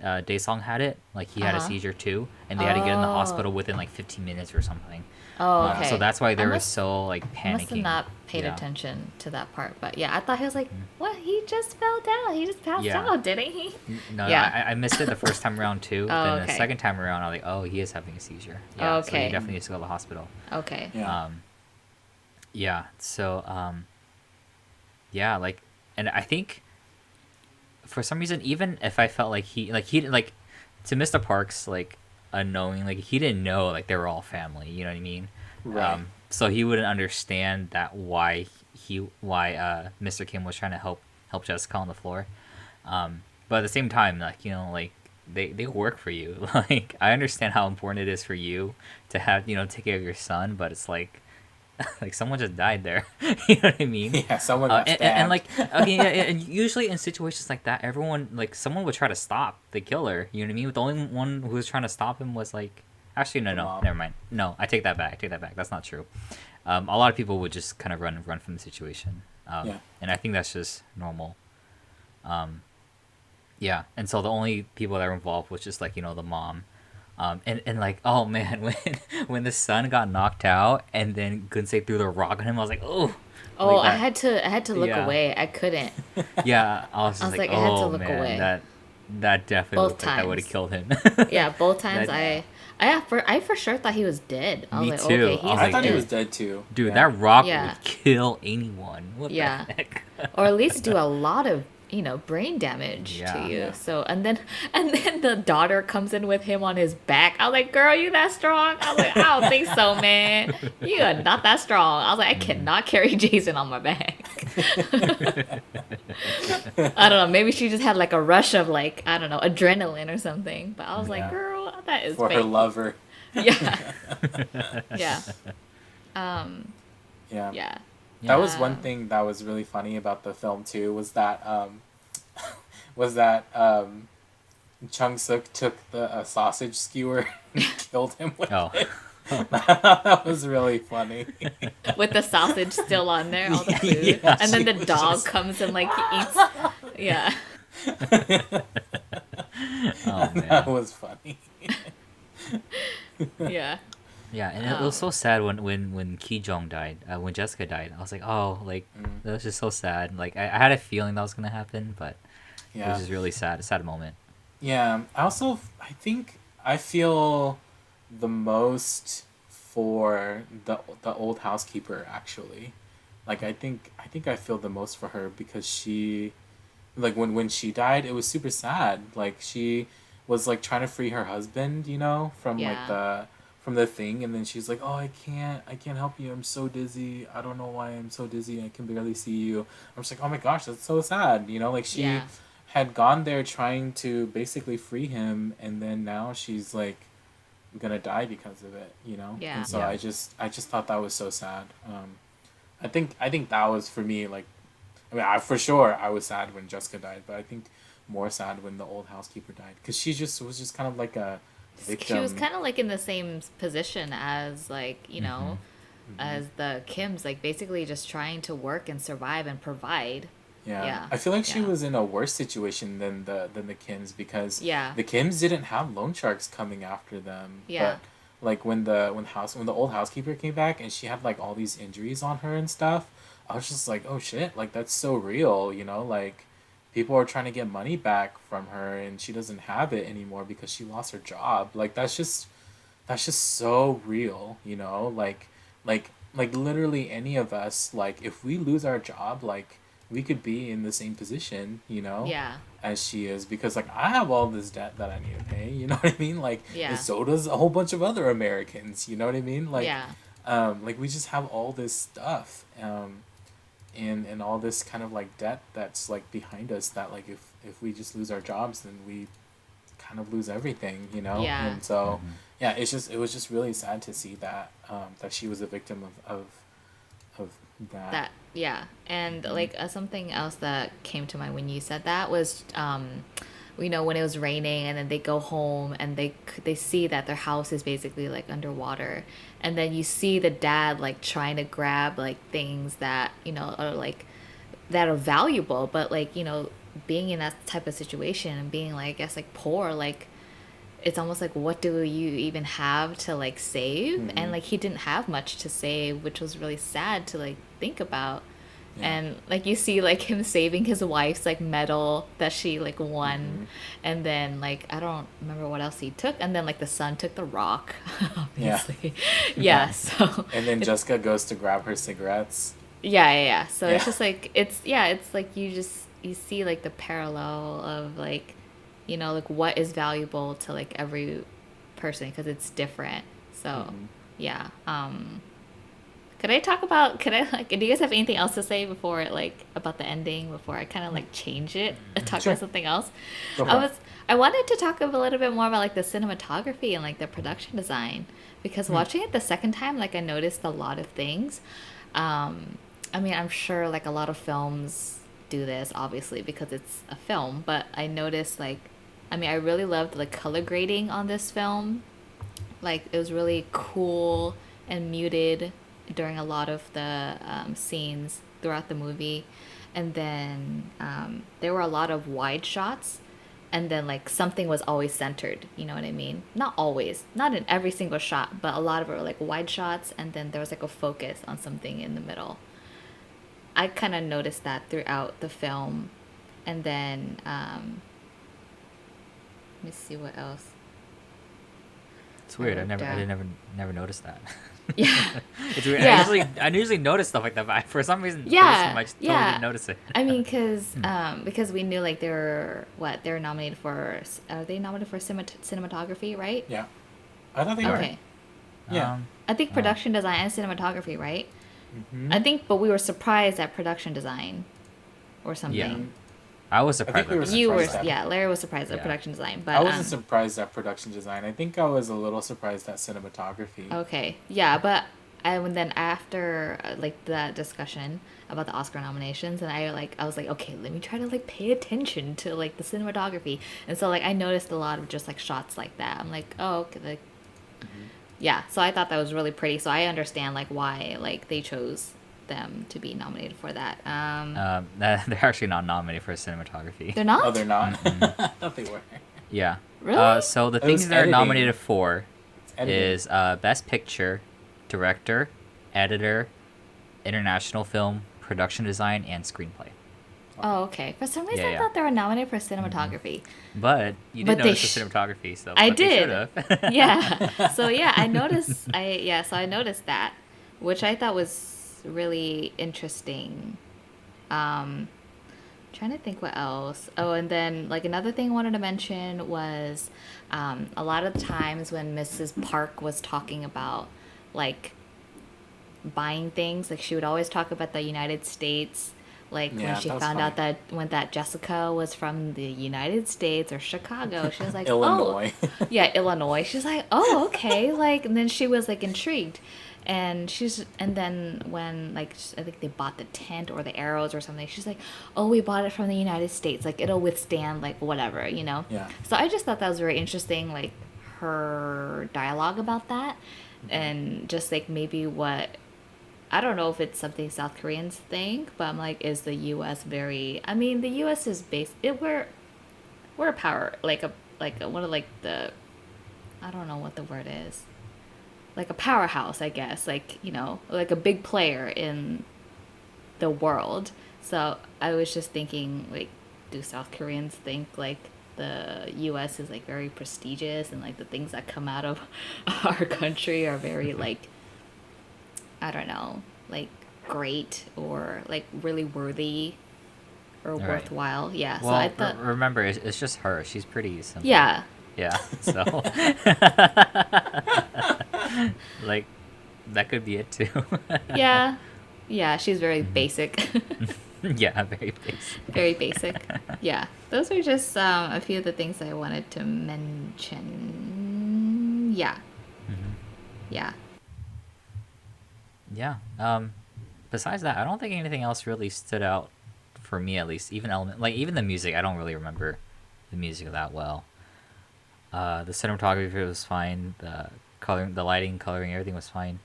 Daesung had it, like he Uh had a huh. seizure too, and they had to get in the Oh. hospital within like 15 minutes or something. Oh, Yeah. So okay. that's why I they were must so like I must have panicking. not paid Yeah. attention to that part. But yeah, I thought he was like, Mm. what? He just fell down. He just passed Yeah. out, didn't he? No, Yeah. I missed it the first time around too. Oh, Then the okay. second time around, I was like, oh, he is having a seizure. Oh, Yeah, so he okay. definitely needs to go to the hospital. Okay. Yeah. Um, yeah. So yeah, like, and I think for some reason, even if I felt like he didn't like to Mr. Parks like unknowing like he didn't know like they were all family. You know what I mean? Right. So he wouldn't understand that why Mr. Kim was trying to help Jessica on the floor. But at the same time, like like they work for you. Like I understand how important it is for you to have take care of your son, but it's like like someone just died there. You know what I mean? Yeah. Someone got And stabbed. like okay, yeah, and usually in situations like that, everyone like someone would try to stop the killer. You know what I mean? But the only one who was trying to stop him was like actually The no, mom. never mind. No, I take that back. I take that back. That's not true. A lot of people would just kind of run from the situation, Yeah. and I think that's just normal. Um, yeah, and so the only people that were involved was just like the mom, and like oh man when the son got knocked out and then Gunsei threw the rock on him, I was like oh Oh, like that I had to look yeah away. I couldn't. yeah I was I just was like like, I had to oh look man away. That definitely both looked like that would have times. killed him. Yeah, both times That Yeah. I for sure thought he was dead. I was me like, okay, too. I was he's I like, thought he was dead. dead too. dude, Yeah. that rock Yeah, would kill anyone. What the yeah. heck? Or at least do a lot of brain damage to Yeah. you. Yeah. So and then the daughter comes in with him on his back. I was like, girl, you that strong? I was like, I don't think so, man. You are not that strong. I was like, I cannot carry Jason on my back. I don't know. Maybe she just had like a rush of like, I don't know, adrenaline or something. But I was like, Yeah. girl, that is For her fake. lover. Yeah. Yeah. Um, Yeah. yeah. That Yeah. was one thing that was really funny about the film too, was that Chung Suk took the sausage skewer and killed him with Oh. it. That was really funny. With the sausage still on there, all the food. Yeah, And then she the was dog just comes and like eats. Yeah. Oh that man. was funny. Yeah. Yeah, and it was Um, so sad when Ki Jong died, when Jessica died. I was like, oh, like Mm, that was just so sad. Like I had a feeling that was gonna happen, but it was yeah. just really sad. A sad moment. Yeah. I think I feel the most for the old housekeeper actually. Like I think I feel the most for her because she like when she died it was super sad. Like she was like trying to free her husband, from like yeah. the thing, and then she's like, "Oh, I can't help you. I'm so dizzy. I don't know why I'm so dizzy. I can barely see you." I'm just like, "Oh my gosh, that's so sad." Like she Yeah. had gone there trying to basically free him, and then now she's like gonna die because of it. And Yeah. so Yeah. I just thought that was so sad. I think that was for me like, I mean, for sure I was sad when Jessica died, but I think more sad when the old housekeeper died because she just was just kind of like a She was victim. kind of like in the same position as like, Mm-hmm. Hmm. as the Kims, like basically just trying to work and survive and provide. Yeah, Yeah. I feel like she Yeah. was in a worse situation than the Kims because Yeah. the Kims didn't have loan sharks coming after them, Yeah. but like when the old housekeeper came back and she had like all these injuries on her and stuff, I was just like, oh shit, like that's so real, like people are trying to get money back from her and she doesn't have it anymore because she lost her job. Like that's just so real, like literally any of us, like if we lose our job, like we could be in the same position, Yeah. as she is because like I have all this debt that I need to pay, you know what I mean? Like and Yeah. so does a whole bunch of other Americans, you know what I mean? Yeah. Like we just have all this stuff and all this kind of like debt that's like behind us that like if we just lose our jobs then we kind of lose everything, Yeah. and so Mm-hmm. yeah, it was just really sad to see that she was a victim of that. That yeah. And Hmm. like something else that came to mind when you said that was when it was raining and then they go home and they see that their house is basically like underwater, and then you see the dad like trying to grab like things that are like that are valuable, but like being in that type of situation and being like, I guess, like poor, like it's almost like, what do you even have to like save? And Hmm. like he didn't have much to save, which was really sad to like think about. Yeah. And like you see like him saving his wife's like medal that she like won, Hmm. and then like I don't remember what else he took, and then like the son took the rock, Yeah. obviously. Yeah. Yeah, so And then it's Jessica goes to grab her cigarettes. yeah. So it's Yeah. just like it's like you see like the parallel of like like what is valuable to like every person because it's different. So Hmm. yeah. Could I like do you guys have anything else to say before like about the ending before I kind of like change it and talk Sure. about something else? Go I for it. was I wanted to talk a little bit more about like the cinematography and like the production design because Hmm. watching it the second time like I noticed a lot of things. Um, I mean, I'm sure like a lot of films do this obviously because it's a film, but I noticed like I mean, I really loved the color grading on this film. Like it was really cool and muted during a lot of the scenes throughout the movie, and then there were a lot of wide shots, and then like something was always centered. You know what I mean? Not always, not in every single shot, but a lot of it were like wide shots, and then there was like a focus on something in the middle. I kind of noticed that throughout the film, and then Let me see what else. It's weird. I wrote never, I down. didn't never noticed that. Yeah. It's weird. Yeah. I usually notice stuff like that, but for some reason, for this film, Yeah, I just totally yeah. didn't notice it. I mean, because we knew like they're nominated for are they nominated for cinematography, right? Yeah. I thought they were. Okay. Yeah. I think Oh. production design and cinematography, right? Mm-hmm. I think, but we were surprised at production design or Yeah. something. I was I surprised. think we were at You were, surprised at- yeah, Larry was surprised at Yeah. production design, I but wasn't surprised at production design. I think I was a little surprised at cinematography. okay, yeah, but and then after like that discussion about the Oscar nominations, and I was like, okay, let me try to like pay attention to like the cinematography, and so like I noticed a lot of just like shots like that. I'm like, oh, okay, like Mm-hmm. yeah. So I thought that was really pretty. So I understand like why like they chose them to be nominated for that. They're actually not nominated for cinematography. They're Oh, not they're not? I thought they were. Yeah. really. So the It was things they're editing. nominated for It's editing. is Best Picture, Director, Editor, International Film, Production Design, and Screenplay. Oh, okay. For some reason, Yeah, I yeah. thought they were nominated for cinematography. But you But did they notice the cinematography, so I but they did. should have. Yeah. So yeah, I noticed. So I noticed that, which I thought was really interesting. Trying to think what else. Oh, and then like another thing I wanted to mention was, a lot of times when Mrs. Park was talking about like buying things, like she would always talk about the United States. Like when Yeah, she that was found out funny. that Jessica was from the United States or Chicago, she was like, "Oh, Illinois. yeah, Illinois." She's like, "Oh, okay." Like, and then she was like intrigued, and then when like I think they bought the tent or the arrows or something, she's like, "Oh, we bought it from the United States. Like, it'll withstand like whatever, you know." Yeah. So I just thought that was very interesting, like her dialogue about that, and just like maybe what I don't know if it's something South Koreans think, but I'm like, is the U.S. very? I mean, the U.S. is based. We're a power, like a, one of like the, I don't know what the word is, like a powerhouse, I guess. Like like a big player in the world. So I was just thinking, like, do South Koreans think like the U.S. is like very prestigious and like the things that come out of our country are very like I don't know, like great or like really worthy or Right. worthwhile. Yeah. So Well, I thought, remember, it's just her. She's pretty simple. yeah, Yeah. So, like, that could be it too. yeah, yeah. She's very basic, Yeah, very basic. very basic. Yeah. Those are just a few of the things I wanted to mention. Yeah. Yeah. Yeah. Besides that, I don't think anything else really stood out for me, at least. Even the music, I don't really remember the music that well. The cinematography was fine. The coloring, the lighting, coloring, everything was fine.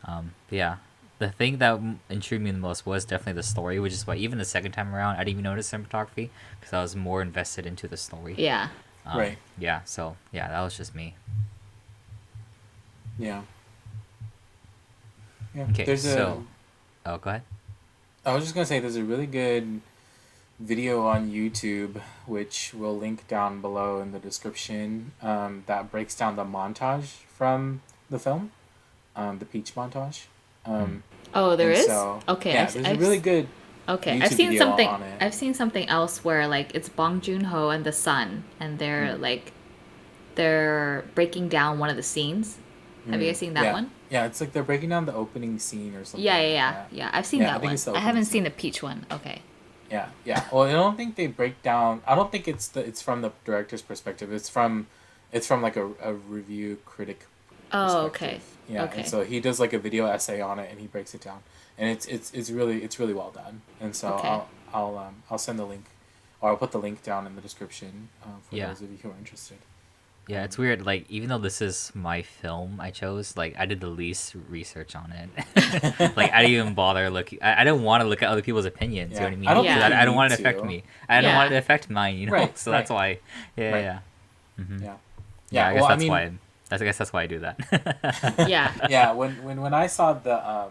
But yeah, the thing that intrigued me the most was definitely the story, which is why even the second time around, I didn't even notice cinematography because I was more invested into the story. Yeah. Right. Yeah. So yeah, that was just me. Yeah. Yeah. Okay. There's So, oh, go ahead. I was just gonna say there's a really good video on YouTube, which we'll link down below in the description, that breaks down the montage from the film, the Peach montage. Oh, there And is. so, Okay. yeah, there's a really good Okay, YouTube video on it. I've seen something else where like it's Bong-Joon Ho and the son, and they're breaking down one of the scenes. Have you guys seen that Yeah. one? Yeah, it's like they're breaking down the opening scene or something Yeah, yeah, like yeah, that. yeah. I've seen Yeah, I that think one. it's the I opening haven't scene. seen the peach one. Okay. Yeah, yeah. Well, I don't think they break down. I don't think it's from the director's perspective. It's from like a review critic Oh, okay. perspective. Yeah, Okay. and so he does like a video essay on it and he breaks it down, and it's really well done. And so Okay. I'll send the link, or I'll put the link down in the description for Yeah. those of you who are interested. Yeah, it's weird. Like, even though this is my film I chose, like, I did the least research on it. Like, I didn't even bother looking. I didn't want to look at other people's opinions. You know Yeah. what I mean? I don't think 'Cause you I don't need want it to affect to. me. I don't want it to Yeah. affect mine. You know. Right, So that's why. Yeah, Right. yeah. Yeah. Yeah, I guess Well, I that's mean, why. I guess that's why I do that. Yeah. yeah. When I saw the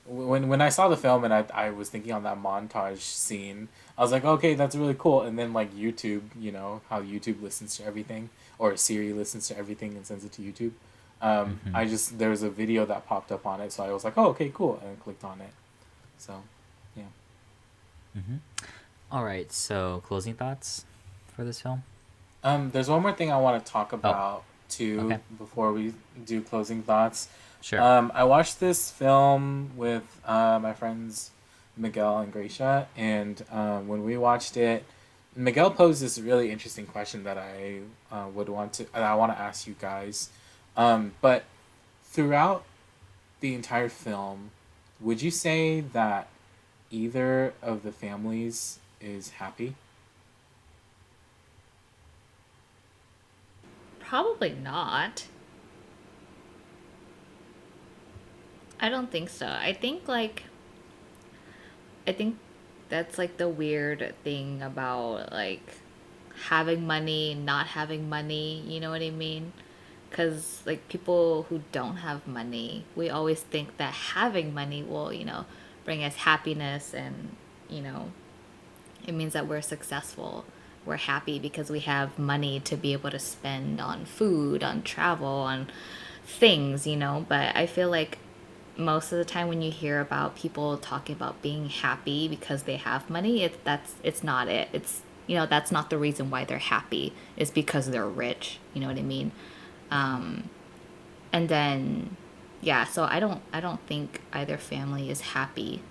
when I saw the film and I was thinking on that montage scene, I was like, okay, that's really cool. And then like YouTube, you know how YouTube listens to everything, or Siri listens to everything and sends it to YouTube. Mm-hmm. I just there was a video that popped up on it, so I was like, oh, okay, cool, and I clicked on it. So, yeah. Mm-hmm. All right. So closing thoughts for this film. There's one more thing I want to talk Oh, about too okay. before we do closing thoughts. Sure. I watched this film with my friends Miguel and Gracia, and when we watched it, Miguel posed this really interesting question that I want to ask you guys. But throughout the entire film, would you say that either of the families is happy? Probably not. I don't think so. I think that's like the weird thing about like having money, not having money, you know what I mean? Cuz like people who don't have money, we always think that having money will, bring us happiness and, you know, it means that we're successful. We're happy because we have money to be able to spend on food, on travel, on things, But I feel like most of the time when you hear about people talking about being happy because they have money, it's not it. It's that's not the reason why they're happy. It's because they're rich. You know what I mean? And then yeah, so I don't think either family is happy.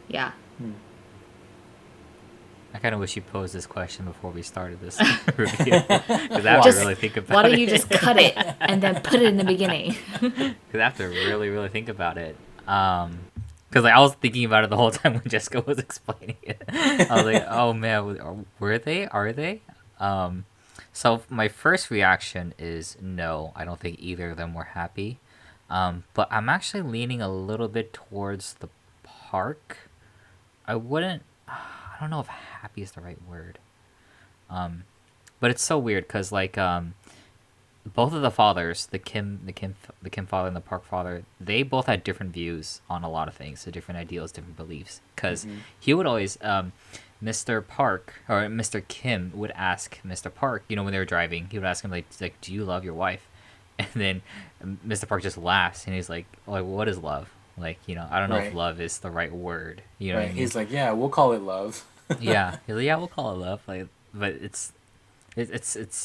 Yeah. Hmm. I kind of wish you posed this question before we started this review, because I have to Why? Just really think why about don't you it. just cut it and then put it in the beginning? Because I have to really, really think about it. Because like I was thinking about it the whole time when Jessica was explaining it. I was like, oh man, were they? Are they? Um, so my first reaction is no. I don't think either of them were happy. But I'm actually leaning a little bit towards the park. I wouldn't. I don't know if happy is the right word. But it's so weird because like both of the fathers, the Kim father and the Park father, they both had different views on a lot of things, so different ideals, different beliefs. Because Mm-hmm. he would always, Mr. Park or Mr. Kim would ask Mr. Park, when they were driving, he would ask him like, do you love your wife? And then Mr. Park just laughs and he's like, what is love? Like, I don't know if Right. love is the right word. You know what I Right. mean? He's like, yeah, we'll call it love. Yeah. He's like, yeah, we'll call it love. Like, but it's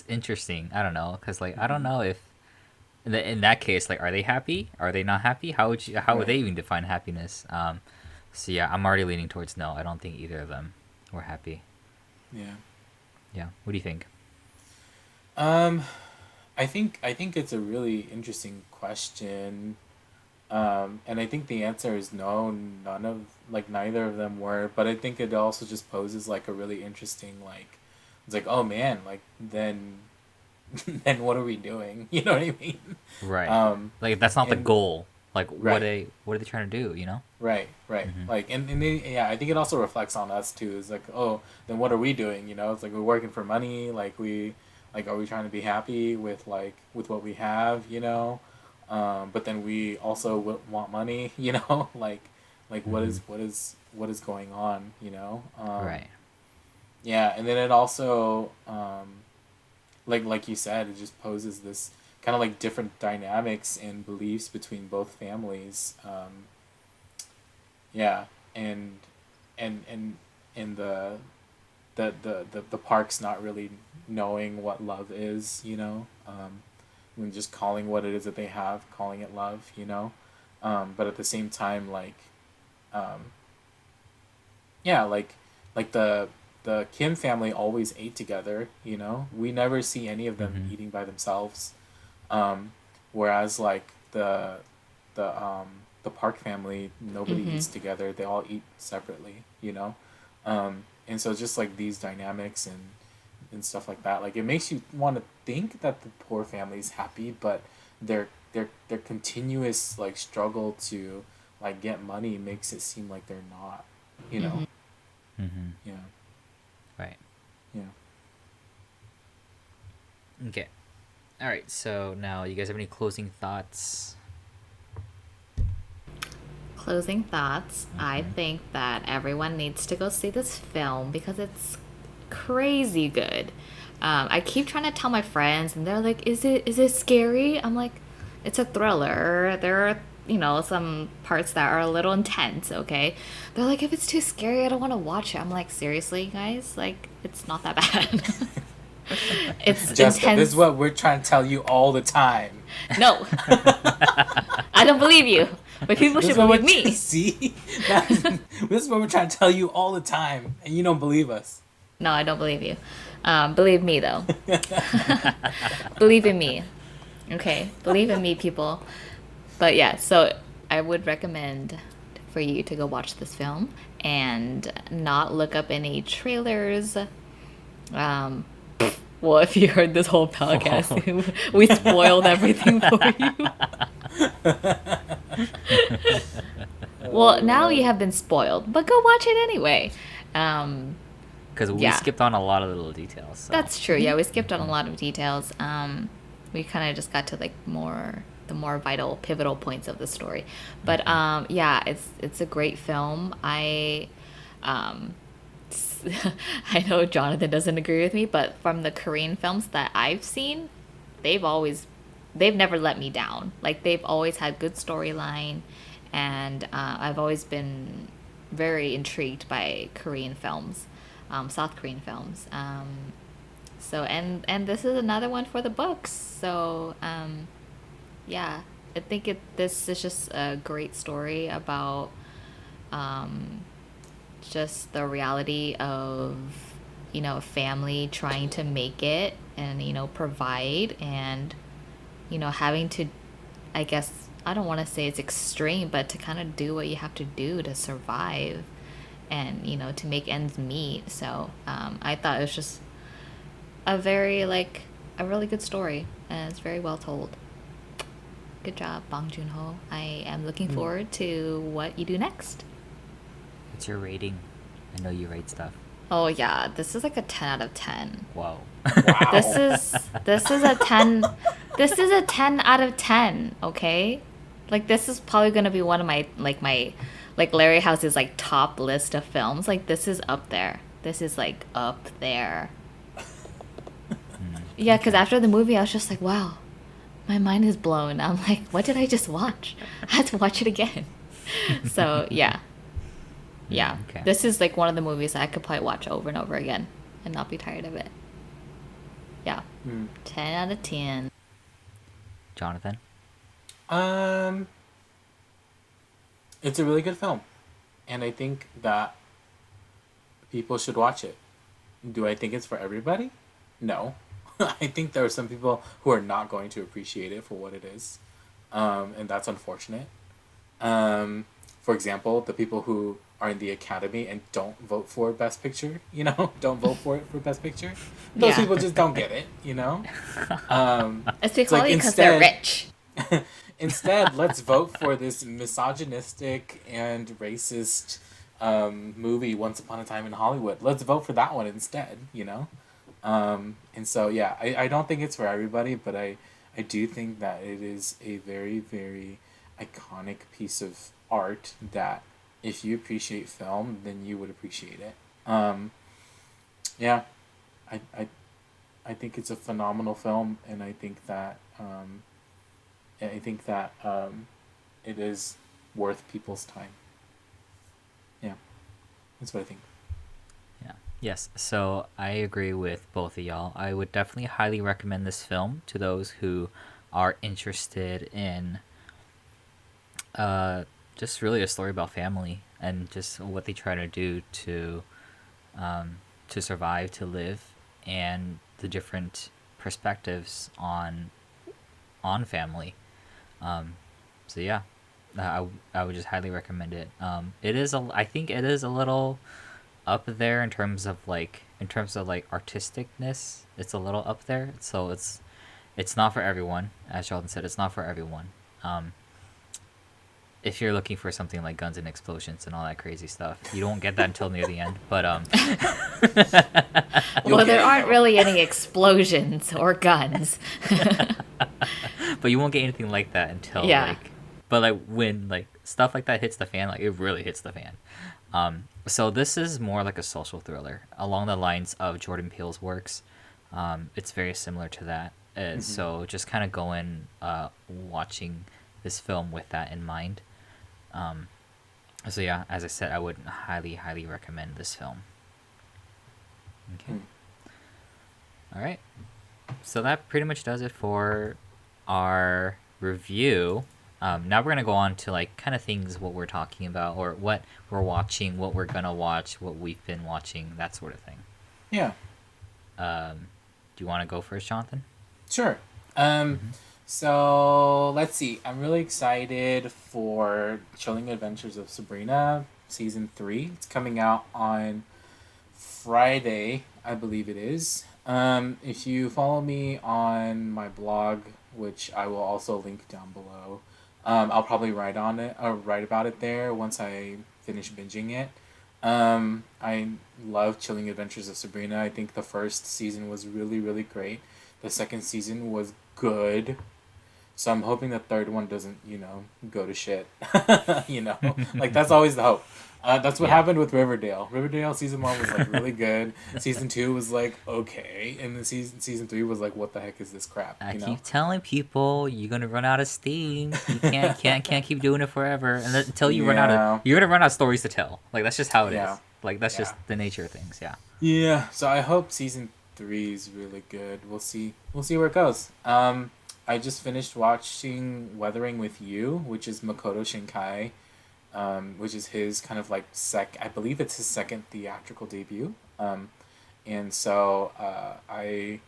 interesting. I don't know, cause like I don't Hmm. know if in that case, like, are they happy? Are they not happy? How would Right. they even define happiness? So yeah, I'm already leaning towards no. I don't think either of them were happy. Yeah. Yeah. What do you think? Um, I think it's a really interesting question. And I think the answer is no, none of like neither of them were. But I think it also just poses like a really interesting like, it's like, oh man, like then then what are we doing? You know what I mean? Right. Um, Like that's not the and goal. Like right. what are they trying to do? You know? Right, right. Mm-hmm. Like, yeah, I think it also reflects on us too. It's like, oh, then what are we doing? You know, it's like we're working for money. Like, are we trying to be happy with with what we have? You know, but then we also want money. You know, like Mm-hmm. what is going on? You know, Right. yeah, and then it also, like you said, it just poses this kind of like different dynamics and beliefs between both families. Yeah, and and in the park's not really knowing what love is, and just calling what it is that they have, calling it love, but at the same time, um, yeah, like the Kim family always ate together, we never see any of them Mm-hmm. eating by themselves, um, whereas like the Park family, nobody Mm-hmm. eats together. They all eat separately. And so just like these dynamics and stuff like that, like it makes you want to think that the poor family's happy, but their continuous like struggle to like get money makes it seem like they're not. You Mm-hmm. know. Mm-hmm. Yeah. Right. Yeah. Okay. All right. So now, you guys have any closing thoughts? closing thoughts, I think that everyone needs to go see this film because it's crazy good. I keep trying to tell my friends, and they're like, "Is it scary?" I'm like, "It's a thriller. There are some parts that are a little intense." Okay, they're like, "If it's too scary, I don't want to watch it." I'm like, "Seriously, guys? Like, it's not that bad." It's Jessica, intense. this is what we're trying to tell you all the time. No, I don't believe you, but people should believe me. See? This is what we're trying to tell you all the time, and you don't believe us. No, I don't believe you. Believe me, though. Believe in me. Okay? Believe in me, people. But yeah, so I would recommend for you to go watch this film and not look up any trailers. Well, if you heard this whole podcast, we spoiled everything for you. Well, now you have been spoiled, but go watch it anyway. Because we skipped on a lot of little details. So. That's true. Yeah, we skipped on a lot of details. We kind of just got to like the more vital, pivotal points of the story. But yeah, it's a great film. I know Jonathan doesn't agree with me, but from the Korean films that I've seen, they've never let me down. Like, they've always had good storyline, and I've always been very intrigued by Korean films, South Korean films. So and this is another one for the books. So yeah, I think this is just a great story about just the reality of a family trying to make it and provide, and having to, I guess, I don't want to say it's extreme, but to kind of do what you have to do to survive and to make ends meet. So I thought it was just a really good story, and it's very well told. Good job, Bong-Joon Ho. I am looking forward to what you do next. What's your rating? I know you rate stuff. Oh yeah, this is like a 10 out of 10. Whoa. Wow. This is a 10. This is a 10 out of 10, okay? Like, this is probably going to be one of my Larry House's like top list of films. Like, this is up there. This is like up there. Yeah, cuz after the movie I was just like, wow. My mind is blown. I'm like, what did I just watch? I had to watch it again. So, yeah. Yeah. Okay. This is like one of the movies that I could probably watch over and over again and not be tired of it. Yeah. 10 out of 10. Jonathan? It's a really good film, and I think that people should watch it. Do I think it's for everybody? No. I think there are some people who are not going to appreciate it for what it is, and that's unfortunate. For example, the people who are in the Academy and don't vote for Best Picture, don't vote for it for Best Picture. Those people just don't get it, It's probably because they're rich. Instead, let's vote for this misogynistic and racist movie, Once Upon a Time in Hollywood. Let's vote for that one instead, And so, yeah, I don't think it's for everybody, but I do think that it is a very, very iconic piece of art that if you appreciate film, then you would appreciate it. Yeah, I think it's a phenomenal film, and I think that it is worth people's time. Yeah, that's what I think. Yeah. Yes. So I agree with both of y'all. I would definitely highly recommend this film to those who are interested in just really a story about family and just what they try to do to survive, to live, and the different perspectives on family. So yeah, I would just highly recommend it. I think it is a little up there in terms of artisticness. It's a little up there. So it's not for everyone. As Sheldon said, it's not for everyone. If you're looking for something like guns and explosions and all that crazy stuff, you don't get that until near the end. But well, there aren't really any explosions or guns. But you won't get anything like that until but like when like stuff like that hits the fan, like it really hits the fan. So this is more like a social thriller along the lines of Jordan Peele's works. It's very similar to that. So just kind of go in watching this film with that in mind. So yeah, as I said, I would highly recommend this film. Okay. All right. So that pretty much does it for our review. Now we're gonna go on to like kind of things what we're talking about or what we're watching, what we're gonna watch, what we've been watching, that sort of thing. Yeah. Do you want to go first, Jonathan? Sure. So let's see. I'm really excited for Chilling Adventures of Sabrina season 3. It's coming out on Friday, I believe it is. If you follow me on my blog, which I will also link down below, I'll probably write about it there once I finish binging it. I love Chilling Adventures of Sabrina. I think the first season was really great. The second season was good. So I'm hoping the third one doesn't, go to shit. Like that's always the hope. That's what happened with Riverdale. Riverdale season 1 was like really good. Season 2 was like okay, and then season 3 was like, what the heck is this crap? I keep telling people you're gonna run out of steam. You can't keep doing it forever, and until you run out of, you're gonna run out of stories to tell. Like that's just how it is. Like that's just the nature of things. Yeah. Yeah. So I hope season 3 is really good. We'll see where it goes. I just finished watching Weathering with You, which is Makoto Shinkai, which is his kind of like I believe it's his second theatrical debut. And so I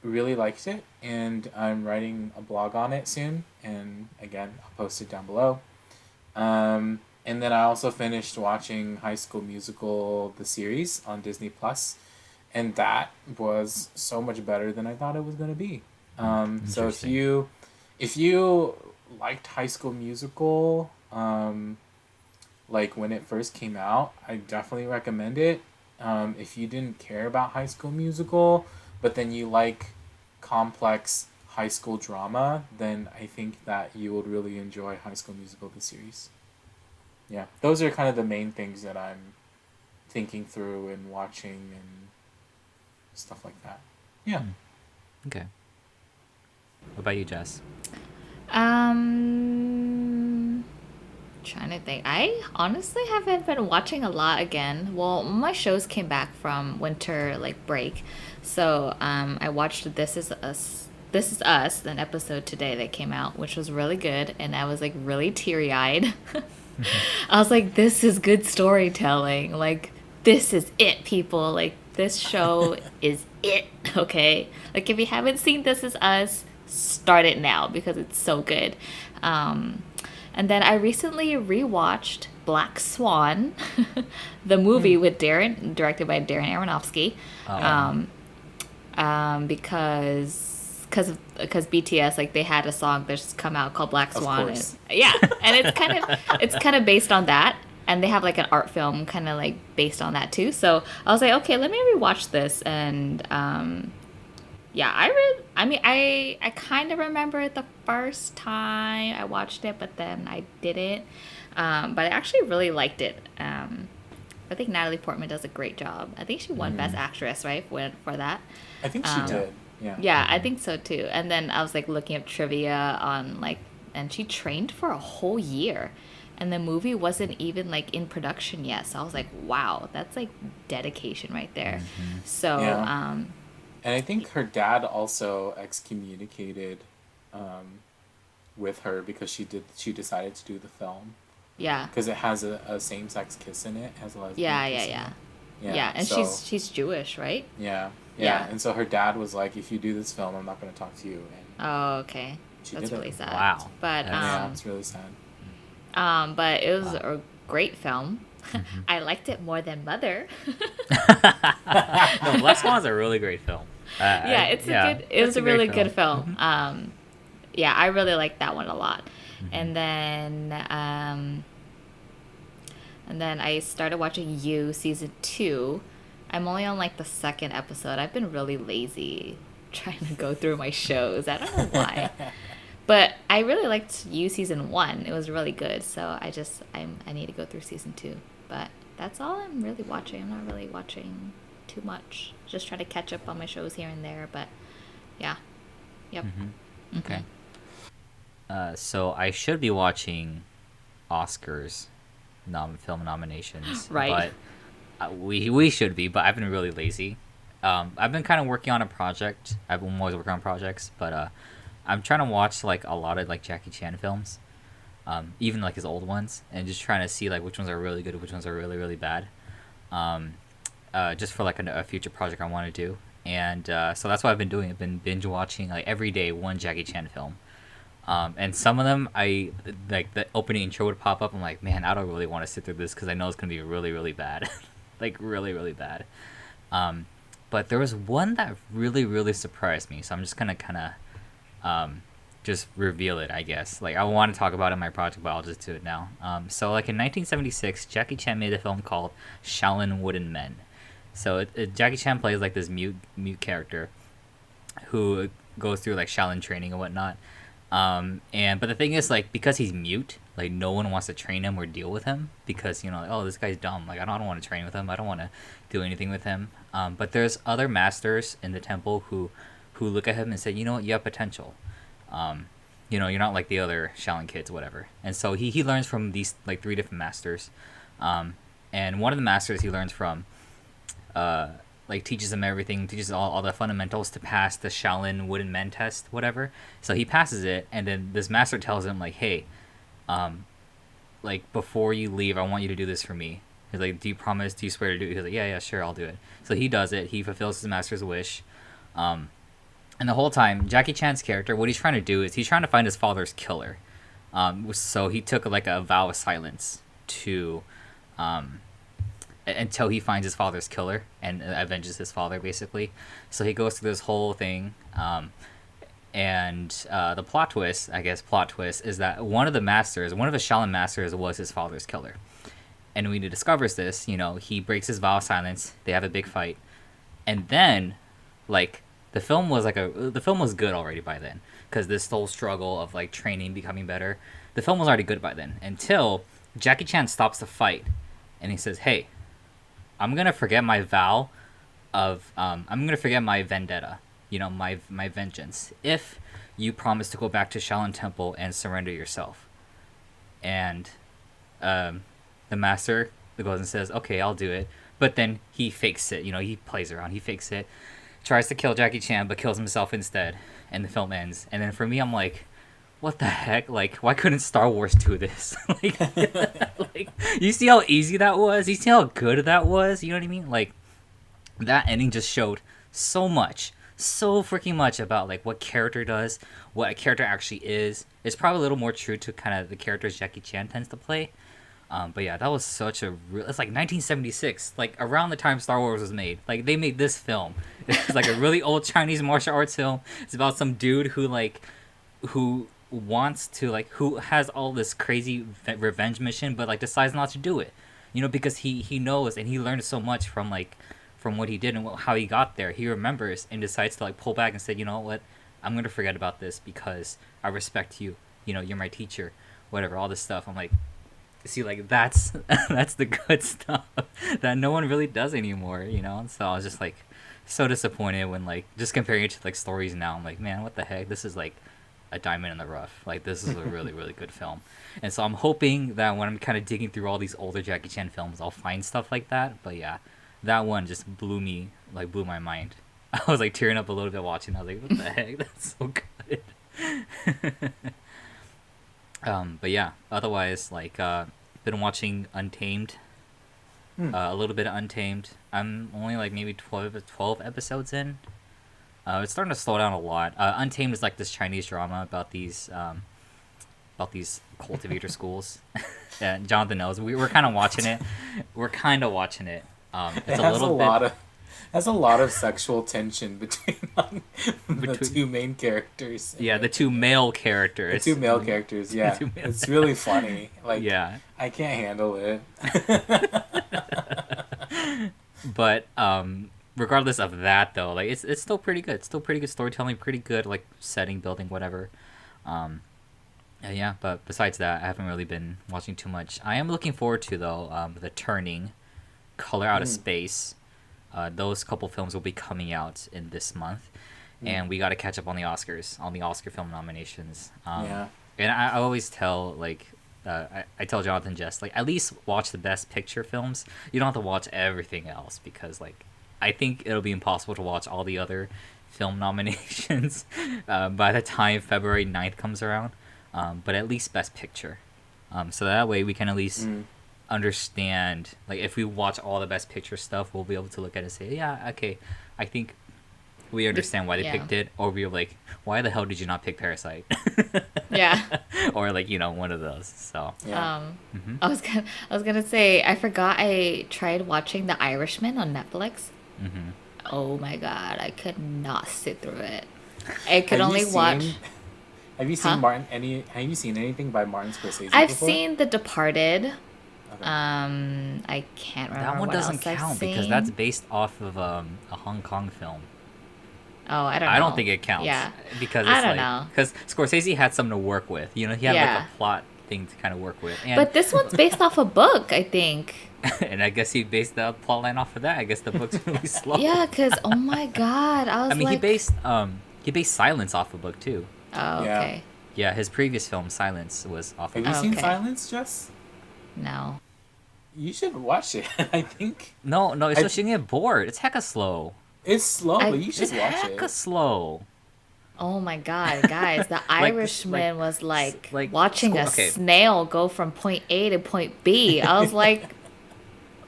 really liked it, and I'm writing a blog on it soon, and again, I'll post it down below. And then I also finished watching High School Musical, the series on Disney Plus, and that was so much better than I thought it was going to be. So if you liked High School Musical, like when it first came out, I definitely recommend it. If you didn't care about High School Musical, but then you like complex high school drama, then I think that you would really enjoy High School Musical, the series. Yeah, those are kind of the main things that I'm thinking through and watching and stuff like that. Yeah. Okay. What about you, Jess? Trying to think. I honestly haven't been watching a lot again. Well, my shows came back from winter break, so I watched This Is Us, an episode today that came out, which was really good, and I was really teary eyed. I was like, this is good storytelling. Like, this is it, people. Like, this show is it. Okay, like if you haven't seen This Is Us, start it now because it's so good. And then I recently rewatched Black Swan, the movie with directed by Darren Aronofsky, because BTS they had a song that's come out called Black Swan. And it's kind of based on that, and they have an art film kind of based on that too. So I was like, okay, let me rewatch this, and I kind of remember it the first time I watched it, but then I didn't. But I actually really liked it. I think Natalie Portman does a great job. I think she won Best Actress, right, for that. I think she did. Yeah. Yeah, I think so too. And then I was looking up trivia on and she trained for a whole year, and the movie wasn't even in production yet. So I was like, wow, that's dedication right there. So. Yeah. And I think her dad also excommunicated with her because she decided to do the film. Yeah. Because it has a same-sex kiss in it. It has a lesbian kiss in it. Yeah, and so, she's Jewish, right? Yeah. And so her dad was like, if you do this film, I'm not going to talk to you. And oh, okay. That's really sad. Wow. But yeah, it's really sad. But it was a great film. I liked it more than Mother. No, Black Swan is a really great film. It was a really good film. Yeah, I really liked that one a lot. And then I started watching You season 2. I'm only on the second episode. I've been really lazy trying to go through my shows. I don't know why. But I I really liked You season 1. It was really good. So I need to go through season 2. But that's all I'm really watching. I'm not really watching too much. Just try to catch up on my shows here and there. But yeah, yep. Okay. So I should be watching Oscars film nominations, Right. but we should be. But I've been really lazy. I've been kind of working on a project. I'm always working on projects, but I'm trying to watch like a lot of like Jackie Chan films, even like his old ones, and just trying to see like which ones are really good, which ones are really really bad. Um, just for like a future project I want to do, and so that's what I've been doing. I've been binge watching like every day one Jackie Chan film. And some of them, I like the opening intro would pop up. I'm like, man, I don't really want to sit through this because I know it's gonna be really, really bad, like really, really bad. Um, but there was one that really, really surprised me. So I'm just gonna kind of just reveal it, I guess. Like I want to talk about it in my project, but I'll just do it now. So like in 1976, Jackie Chan made a film called Shaolin Wooden Men. So Jackie Chan plays like this mute character who goes through like Shaolin training and whatnot. And but the thing is, like, because he's mute, like no one wants to train him or deal with him because like, oh, this guy's dumb. Like I don't want to train with him. I don't want to do anything with him. But there's other masters in the temple who look at him and say, you know what, you have potential. You're not like the other Shaolin kids, whatever. And so he learns from these like 3 different masters. And one of the masters he learns from like teaches him everything, teaches all the fundamentals to pass the Shaolin Wooden Men test, whatever. So he passes it, and then this master tells him like, hey, like before you leave, I want you to do this for me. He's like, do you promise? Do you swear to do it? He's like, yeah, sure, I'll do it. So he does it. He fulfills his master's wish. And the whole time, Jackie Chan's character, what he's trying to do is he's trying to find his father's killer. So he took like a vow of silence to until he finds his father's killer and avenges his father, basically. So he goes through this whole thing. And the plot twist, is that one of the Shaolin masters was his father's killer. And when he discovers this, he breaks his vow of silence. They have a big fight. And then, like, the film was good already by then. Because this whole struggle of, like, training, becoming better. The film was already good by then. Until Jackie Chan stops the fight. And he says, hey, I'm going to forget my vow of... I'm going to forget my vendetta. My vengeance. If you promise to go back to Shaolin Temple and surrender yourself. And the master goes and says, okay, I'll do it. But then he fakes it. He plays around. He fakes it. Tries to kill Jackie Chan, but kills himself instead. And the film ends. And then for me, I'm like, what the heck? Like, why couldn't Star Wars do this? like, you see how easy that was? You see how good that was? You know what I mean? Like, that ending just showed so freaking much about like what character does, what a character actually is. It's probably a little more true to kind of the characters Jackie Chan tends to play. But yeah, that was such a it's like 1976, like around the time Star Wars was made. Like they made this film. It's like a really old Chinese martial arts film. It's about some dude who wants to who has all this crazy revenge mission, but like decides not to do it. Because he knows and he learned so much from what he did and how he got there. He remembers and decides to pull back and say, you know what, I'm gonna forget about this because I respect you. You're my teacher, whatever. All this stuff. I'm like, see, that's that's the good stuff that no one really does anymore. So I was just so disappointed when just comparing it to stories now. I'm like, man, what the heck? This is a diamond in the rough. This is a really really good film. And so I'm hoping that when I'm kind of digging through all these older Jackie Chan films, I'll find stuff like that. But yeah, that one just blew my mind. I was tearing up a little bit watching. I was like, what the heck? That's so good. But yeah, otherwise, been watching Untamed, a little bit of Untamed. I'm only maybe 12 episodes in. It's starting to slow down a lot. Untamed is this Chinese drama about these cultivator schools. Yeah, Jonathan knows. We're kind of watching it. It's a little bit. Has a lot of sexual tension between the two main characters. Yeah, the two male characters. The two male characters, yeah. It's really funny. Yeah. I can't handle it. But regardless of that, though, it's still pretty good. It's still pretty good storytelling, pretty good setting building, whatever. Yeah, but besides that, I haven't really been watching too much. I am looking forward to though the Turning, Color Out of Space. Those couple films will be coming out in this month, and we got to catch up on the Oscars, on the Oscar film nominations. Yeah. And I always tell I tell Jonathan just like at least watch the Best Picture films. You don't have to watch everything else because like I think it'll be impossible to watch all the other film nominations by the time February 9th comes around. But at least Best Picture. So that way we can at least understand, like, if we watch all the Best Picture stuff, we'll be able to look at it and say, yeah, okay, I think we understand why they Yeah. picked it, or we're like, why the hell did you not pick Parasite? Yeah. Or like, one of those. So Yeah. I was gonna say I forgot I tried watching The Irishman on Netflix. Oh my god, I could not sit through it. I could Have only you watch. seen- Have you seen Huh? Have you seen anything by Martin Scorsese I've before? seen The Departed. Okay. I can't remember that one what doesn't else I've count because that's seen. based off of a Hong Kong film. Oh, I don't know. I don't think it counts. Yeah. Because I it's don't like know. because Scorsese had something to work with. He had like Yeah. a plot thing to kind of work with. And But this one's based off a book, I think. and I guess he based the plot line off of that. I guess the book's really slow. Yeah, because oh my god, I was I mean, like, he based Silence off a book too. oh, Yeah. okay, Yeah, his previous film Silence was off Have of. you seen Okay. Silence, Jess? no. You should watch it. I think No, it's I- just you get bored. It's hecka slow. it's slow, but you should It's watch hecka it. slow. Oh my god, guys, The Irishman was like watching a okay. snail go from point A to point B. I was like,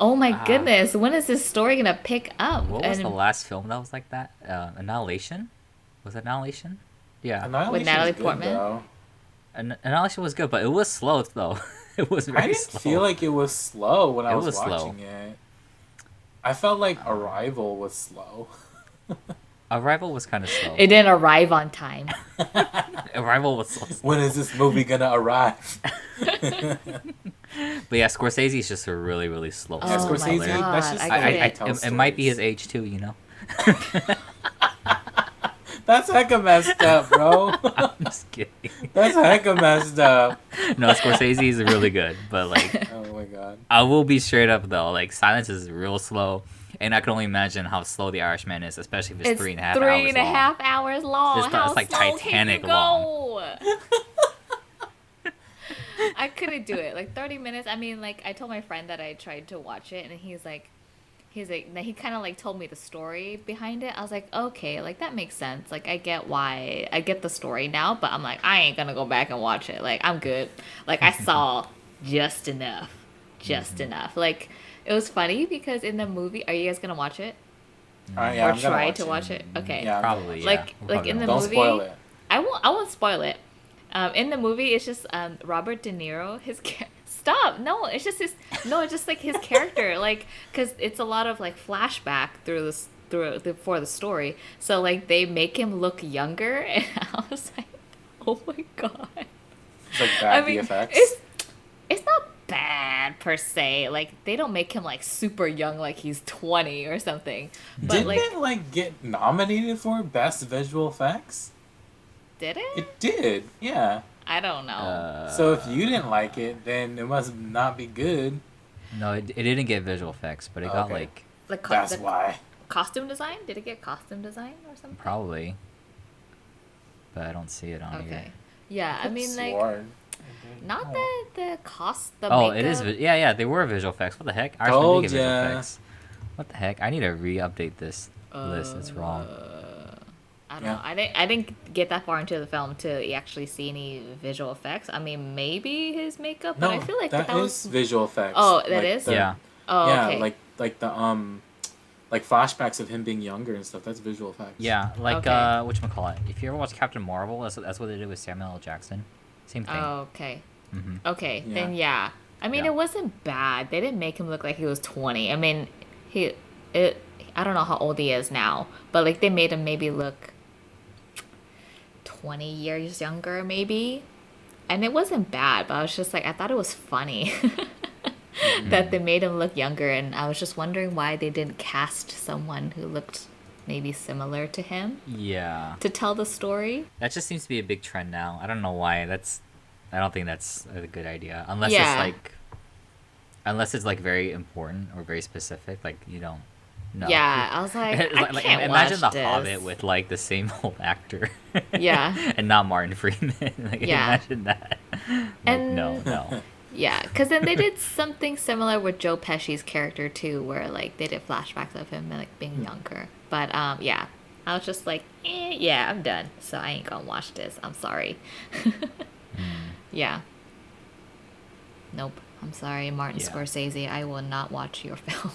oh my goodness, when is this story gonna pick up? What was And the last film that was like that? Annihilation? Was it Annihilation? Yeah. Annihilation Natalie is good, Portman? though. Annihilation was good, but it was slow though. It was very I didn't slow. feel like it was slow when I It was was slow. watching it. I felt like Arrival was slow. Arrival was kind of slow. it didn't arrive on time. Arrival was so slow. When is this movie gonna arrive? But yeah, Scorsese's just a really, really slow. Yeah, Oh my Scorsese. God, That's just I the way get he it. tells It might be his stories. age too, That's hecka messed up, bro. I'm just kidding. That's hecka messed up. No, Scorsese is really good, but like Oh my god. I will be straight up though. Like Silence is real slow, and I can only imagine how slow The Irishman is, especially if it's 3.5 hours three and a long. half hours long. It's How like slow Titanic can you go? I couldn't do it. Like 30 minutes. I mean, like I told my friend that I tried to watch it, and he's like, he kind of like told me the story behind it. I was like, okay, like that makes sense. Like I get the story now, but I'm like, I ain't gonna go back and watch it. Like I'm good. Like I saw just enough, enough. Like it was funny because in the movie, are you guys gonna watch it Yeah, or I'm gonna try to watch it? Okay. Yeah, I'm gonna Probably, watch yeah. Like- We're like probably in the gonna Don't movie- spoil it. I won't spoil it. In the movie, it's just Robert De Niro. Stop! No, it's just his. No, it's just like his character. Like, cause it's a lot of like flashback for the story. So like they make him look younger, and I was like, oh my god. It's like bad I mean, VFX. it's not bad per se. Like they don't make him like super young, like he's 20 or something. But Didn't like, it like get nominated for best visual effects? did it? It did, yeah. I don't know. So if you didn't like it, then it must not be good. No, it didn't get visual effects, but it got Okay. like Like That's the why. costume design. Did it get costume design or something? probably, but I don't see it on here. Okay. Yeah, I mean like Sword. not the cost the Oh, makeup. it is. Yeah, they were visual effects. What the heck? Irishman Told did get visual ya. effects. What the heck? I need to re-update this list. It's wrong. I don't Yeah. know. I didn't get that far into the film to actually see any visual effects. I mean, maybe his makeup, but No, I feel like that that is was. visual effects. Oh, that Like is? Yeah. Oh, yeah, okay. like the like flashbacks of him being younger and stuff. That's visual effects. Yeah, like Okay. whatchamacallit. If you ever watch Captain Marvel, that's what they did with Samuel L. Jackson. Same thing. Oh, okay. hmm Okay, Yeah. then yeah. I mean, Yeah. it wasn't bad. They didn't make him look like he was 20. I mean, I don't know how old he is now, but like they made him maybe look 20 years younger, maybe. And it wasn't bad, but I was just like, I thought it was funny that they made him look younger. And I was just wondering why they didn't cast someone who looked maybe similar to him Yeah, to tell the story. that just seems to be a big trend now. I don't know why. I don't think that's a good idea unless Yeah. it's like very important or very specific. Like you don't know. Yeah, I was like, It's I like can't imagine watch The this. Hobbit with like the same old actor, Yeah. and not Martin Freeman. Like Yeah. imagine that. Like no, And no. yeah, because then they did something similar with Joe Pesci's character too, where like they did flashbacks of him like being younger. But yeah, I was just like, yeah, I'm done. So I ain't gonna watch this. I'm sorry. Hmm. Yeah, nope. I'm sorry, Martin Yeah. Scorsese. I will not watch your film.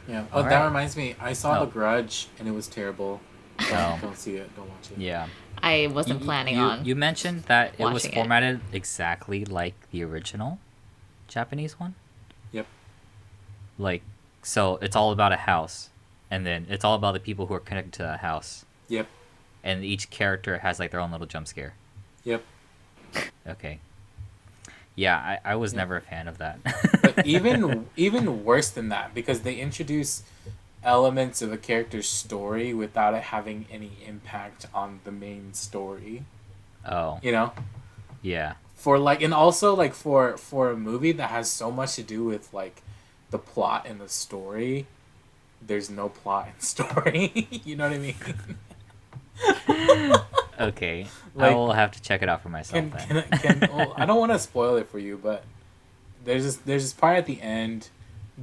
Yeah. Oh, All that right. reminds me. I saw The Oh. Grudge and it was terrible. Oh. Don't see it. Don't watch it. Yeah. I wasn't planning on You mentioned that it was watching it. formatted exactly like the original Japanese one. Yep. Like, so it's all about a house, and then it's all about the people who are connected to that house, Yep. and each character has like their own little jump scare. Yep. Okay. Yeah, I was Yeah. never a fan of that. But even worse than that, because they introduce elements of a character's story without it having any impact on the main story. Oh, You know, yeah. for like, and also like for a movie that has so much to do with like the plot and the story, there's no plot and story. You know what I mean? Okay, I Like, will have to check it out for myself then. well, I don't want to spoil it for you, but there's this part at the end.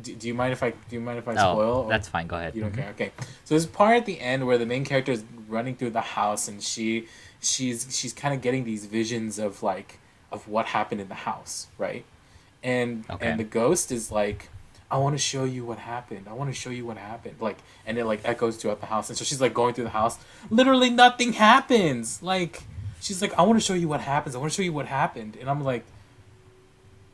Do you mind if I spoil? Oh, Or that's fine. Go ahead. you don't Mhm. care? Okay. So there's a part at the end where the main character is running through the house, and she's kind of getting these visions of like of what happened in the house, right? Okay. And the ghost is like, I want to show you what happened. I want to show you what happened. Like, and it like echoes throughout the house, and so she's like going through the house. Literally nothing happens. Like, she's like, I want to show you what happens. I want to show you what happened, and I'm like,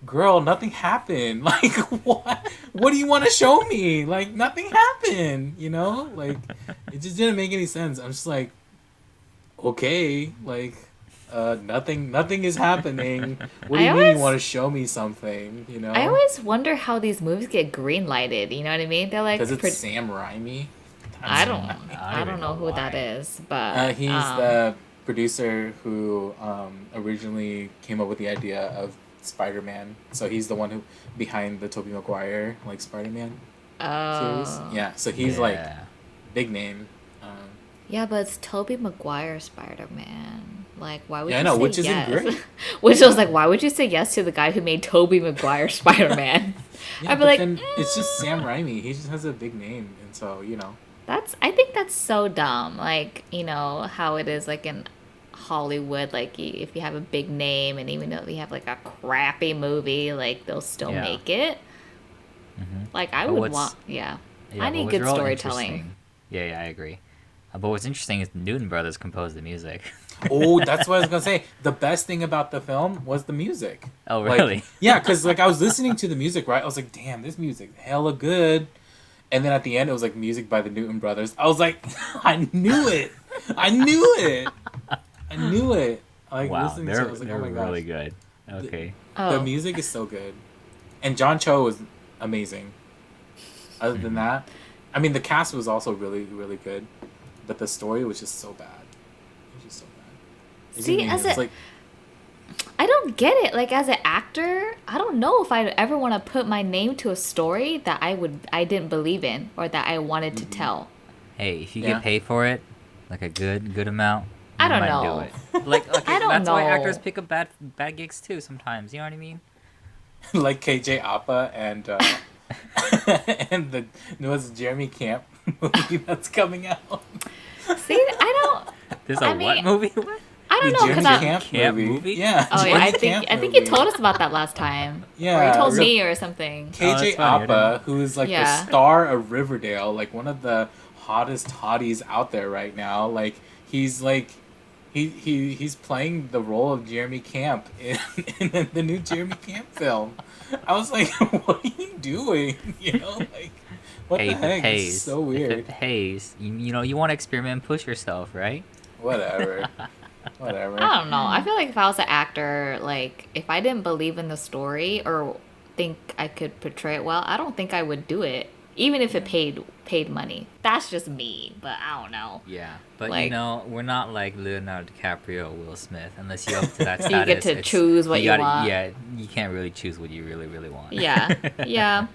girl, nothing happened. Like, what? What do you want to show me? Like, nothing happened. You know, like, it just didn't make any sense. I'm just like, okay, like, nothing is happening. What do I you mean you always want to show me something? You I know, always wonder how these movies get green lighted. You know what I mean? They're like, because it's Sam Raimi. I That's don't, why. I don't I even don't know know who that why. is, but He's the producer who originally came up with the idea of Spider-Man. So he's the one who behind the Tobey Maguire like Spider-Man series. oh, Yeah, so he's like Yeah. big name. yeah, but it's Tobey Maguire Spider Man. Like, why would Yeah, I you know, say which isn't yes? great. Which I was Yeah. like, why would you say yes to the guy who made Tobey Maguire Spider Man? Yeah, I'd be but like, then it's just Sam Raimi. He just has a big name, and so you know. that's. I think that's so dumb. Like, you know how it is like in Hollywood. Like, if you have a big name, and even though you have like a crappy movie, like they'll still Yeah. make it. Hmm. Like, I But would what's want. Yeah, Yeah, I but need what's good real storytelling. interesting? Yeah, I agree. But what's interesting is the Newton brothers composed the music. Oh, that's what I was gonna say. The best thing about the film was the music. Oh, Like, really? yeah, because like I was listening to the music, right? I was like, damn, this music hella good. And then at the end, it was like music by the Newton brothers. I was like, I knew it. I knew it. I knew it. Like Wow, listening to it, I was like, oh they're my gosh, really good. the, Okay. the Oh, music is so good. And John Cho was amazing. Other than Hmm. that, I mean, the cast was also really, really good, but the story was just so bad. It was just so bad. It see, didn't as even- a it's like, I don't get it. Like as an actor, I don't know if I'd ever want to put my name to a story that I didn't believe in or that I wanted to tell. Hey, if you Yeah. get paid for it, like a good amount, I you don't might know. do it. Like, okay, I don't that's why actors know. pick up bad gigs too sometimes. You know what I mean? like KJ Appa and and the was Jeremy Camp movie that's coming out. See, I don't. There's I a what mean, movie? What? I The don't know because Jeremy I. Camp, Camp movie. movie? Yeah. Oh yeah, Jeremy Camp I think you movie. told us about that last time. Or you Yeah, told so me or something. Oh, KJ that's funny, I didn't Appa, who is like the Yeah. star of Riverdale, like one of the hottest hotties out there right now. Like he's like he's playing the role of Jeremy Camp in the new Jeremy Camp film. I was like, what are you doing? You know, like what Hey, the if it heck? It's pays, so if weird. it pays, you know, you want to experiment and push yourself, right? Whatever. Whatever. I don't know. I feel like if I was an actor, like if I didn't believe in the story or think I could portray it well, I don't think I would do it. even if it paid money. That's just me, but I don't know. Yeah, but Like, we're not like Leonardo DiCaprio or Will Smith. Unless you're up to that so you get status, to choose what you want. Yeah, you can't really choose what you really, really want. Yeah, yeah.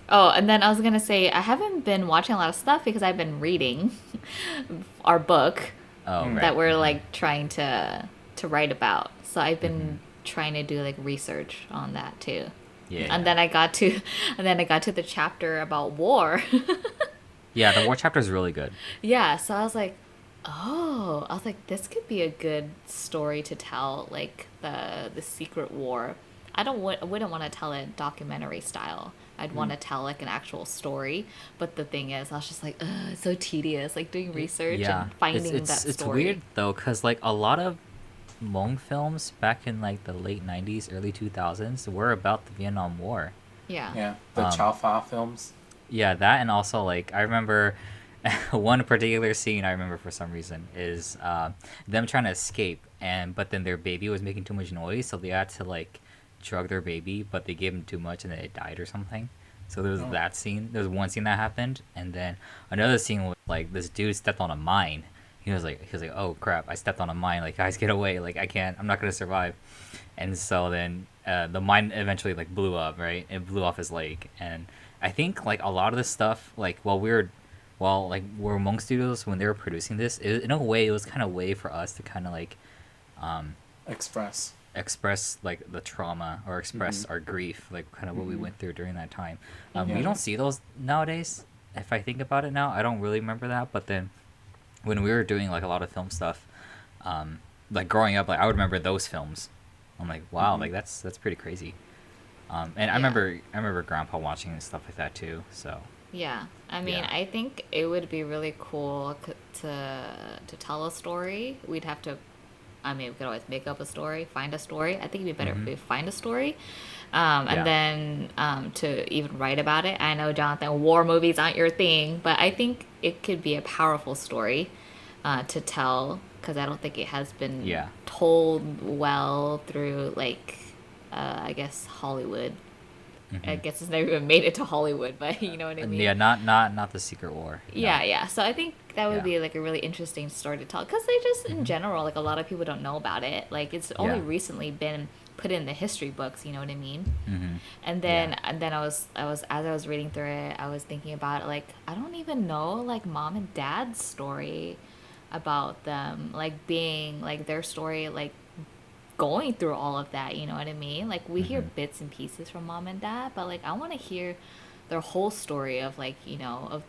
Oh, and then I was gonna say I haven't been watching a lot of stuff because I've been reading our book Oh, Mm. right. that we're Mhm. like trying to write about. So I've been Mhm. trying to do like research on that too. Yeah, And yeah. then I got to and then I got to the chapter about war. Yeah, the war chapter is really good. Yeah, so I was like, oh, I was like, this could be a good story to tell, like the secret war. I wouldn't want to tell it documentary style. I'd want to tell like an actual story. But the thing is, I was just like, ugh, it's so tedious, like doing research Yeah, and finding that it's story. weird though, cause like a lot of Hmong films back in like the late '90s, early 2000s were about the Vietnam War. Yeah. Yeah, the Um, Chow Fa films. Yeah, that and also like I remember one particular scene I remember for some reason is them trying to escape but then their baby was making too much noise, so they had to like drug their baby, but they gave him too much and then it died or something. So there was Oh. that scene. There was one scene that happened, and then another scene was like this dude stepped on a mine. He was like, oh crap, I stepped on a mine. Like guys, get away. Like I can't. I'm not gonna survive. And so then the mine eventually like blew up, right? It blew off his leg, and I think like a lot of this stuff, like like were Monk Studios when they were producing this, in a way it was kind of a way for us to kind of like um, Express. express like the trauma or express Mhm. our grief, like kind of what we Mhm. went through during that time. We Yeah. don't see those nowadays. If I think about it now, I don't really remember that. But then when we were doing like a lot of film stuff, like growing up, like I would remember those films. I'm like, wow, Mhm. like that's pretty crazy. And Yeah. I remember Grandpa watching and stuff like that too. So Yeah. I mean, yeah. I think it would be really cool to tell a story. We'd have to I mean, we could always make up a story, find a story. I think it'd be better if Hmm. we find a story, and Yeah. then to even write about it. I know, Jonathan, war movies aren't your thing, but I think it could be a powerful story to tell because I don't think it has been Yeah. told well through, like, I guess, Hollywood. I Hmm. guess it's never even made it to Hollywood, but you know what I mean? Yeah. Not the Secret War. No. Yeah, yeah. So I think that would Yeah. be like a really interesting story to tell because they just in Hmm. general like a lot of people don't know about it. Like it's only Yeah. recently been put in the history books. You know what I mean? Hmm. And Yeah. then I was as I was reading through it, I was thinking about it, like I don't even know like mom and dad's story about them like being like their story like going through all of that. You know what I mean? Like we hear Hmm. bits and pieces from mom and dad, but like I want to hear their whole story of like of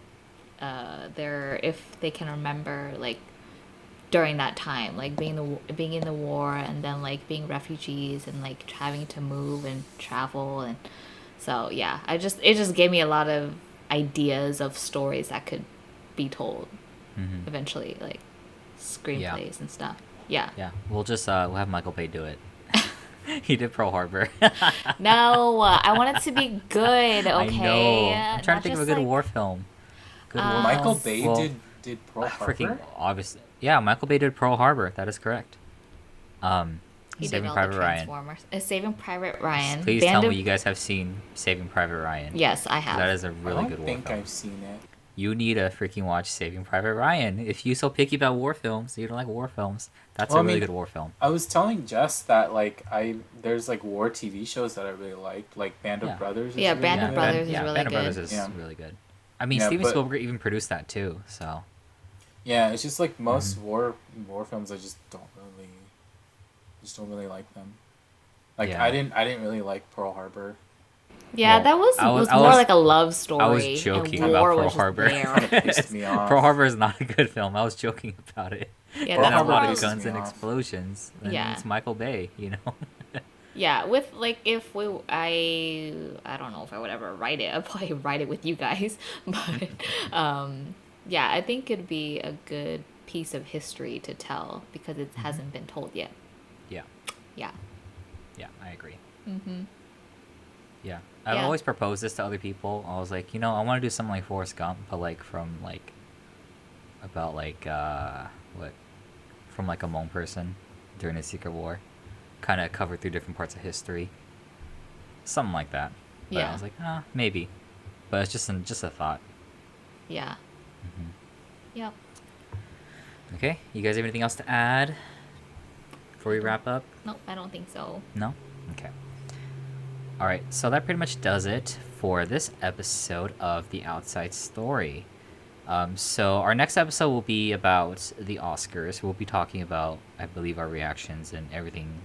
their if they can remember like during that time like being in the war and then like being refugees and like having to move and travel and so yeah it just gave me a lot of ideas of stories that could be told Hmm. eventually like Yeah. screenplays and stuff. Yeah. Yeah. We'll have Michael Bay do it. He did Pearl Harbor. No, I want it to be good, I okay? know. I'm trying to Not think of a just good like war film. Good war Michael film. Bay Well, did Pearl freaking Harbor. obviously. Yeah, Michael Bay did Pearl Harbor. That is correct. Um, he did Saving all the Private Ryan. Transformers. Saving Private Ryan. Please tell Band me of you guys have seen Saving Private Ryan. Yes, I 'Cause that have. is a I really good don't war think film. I've seen it. You need to freaking watch Saving Private Ryan. If you so picky about war films, you don't like war films. That's Well, a I really mean, good war film. I was telling Jess that like there's like war TV shows that I really liked, like Band of Yeah. Brothers is Yeah, really Band of good. Brothers is really Band of Brothers good. is Yeah, really good. I mean, yeah, Steven but Spielberg even produced that too. So. yeah, it's just like Hmm. most war films. I just don't really like them. Like Yeah. I didn't really like Pearl Harbor. Yeah, Well, that was I was was I more was like a love story. I was joking and about war Pearl was just Harbor. there. Kind of pissed me off. Pearl Harbor is not a good film. I was joking about it. Yeah, It Pearl has that's a Harbor more. lot of pisses guns me and off. explosions, and Yeah, it's Michael Bay. yeah. With like, if we, I don't know if I would ever write it. I'd probably write it with you guys, but yeah, I think it'd be a good piece of history to tell because it Hmm. hasn't been told yet. Yeah, Yeah. yeah, I agree. Mm-hmm. Yeah, I've Yeah. always proposed this to other people. I was like, I want to do something like Forrest Gump, but like from like about like what from like a Hmong person during the Secret War, kind of covered through different parts of history, something like that. But I Yeah. was like, maybe. but it's just a thought. Yeah. Yep. Okay, you guys have anything else to add before we wrap up? Nope, I don't think so. No? Okay. All right, so that pretty much does it for this episode of The Outside Story. So our next episode will be about the Oscars. We'll be talking about, I believe, our reactions and everything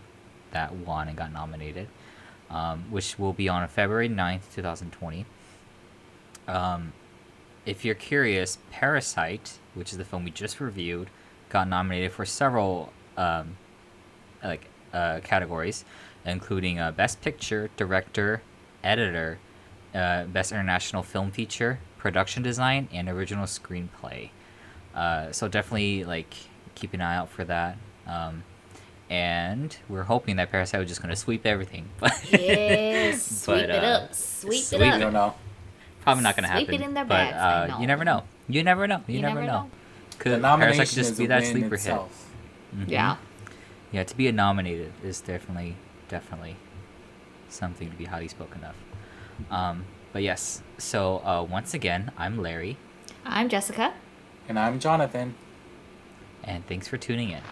that won and got nominated, which will be on February 9th, 2020. If you're curious, Parasite, which is the film we just reviewed, got nominated for several categories, including Best Picture, Director, Editor, Best International Film Feature, Production Design, and Original Screenplay. So definitely keep an eye out for that. And we're hoping that Parasite was just going to sweep everything. Yes, sweep it up, sweep it up. I don't know. Probably not going to happen. Sweep it in their but bags. I know. you never know. You never know. You never know. The Parasite nomination could just is be a that win sleeper itself. hit. Yeah. Yeah, to be nominated is definitely something to be highly spoken of. But yes, so once again, I'm Larry. I'm Jessica. And I'm Jonathan. And thanks for tuning in.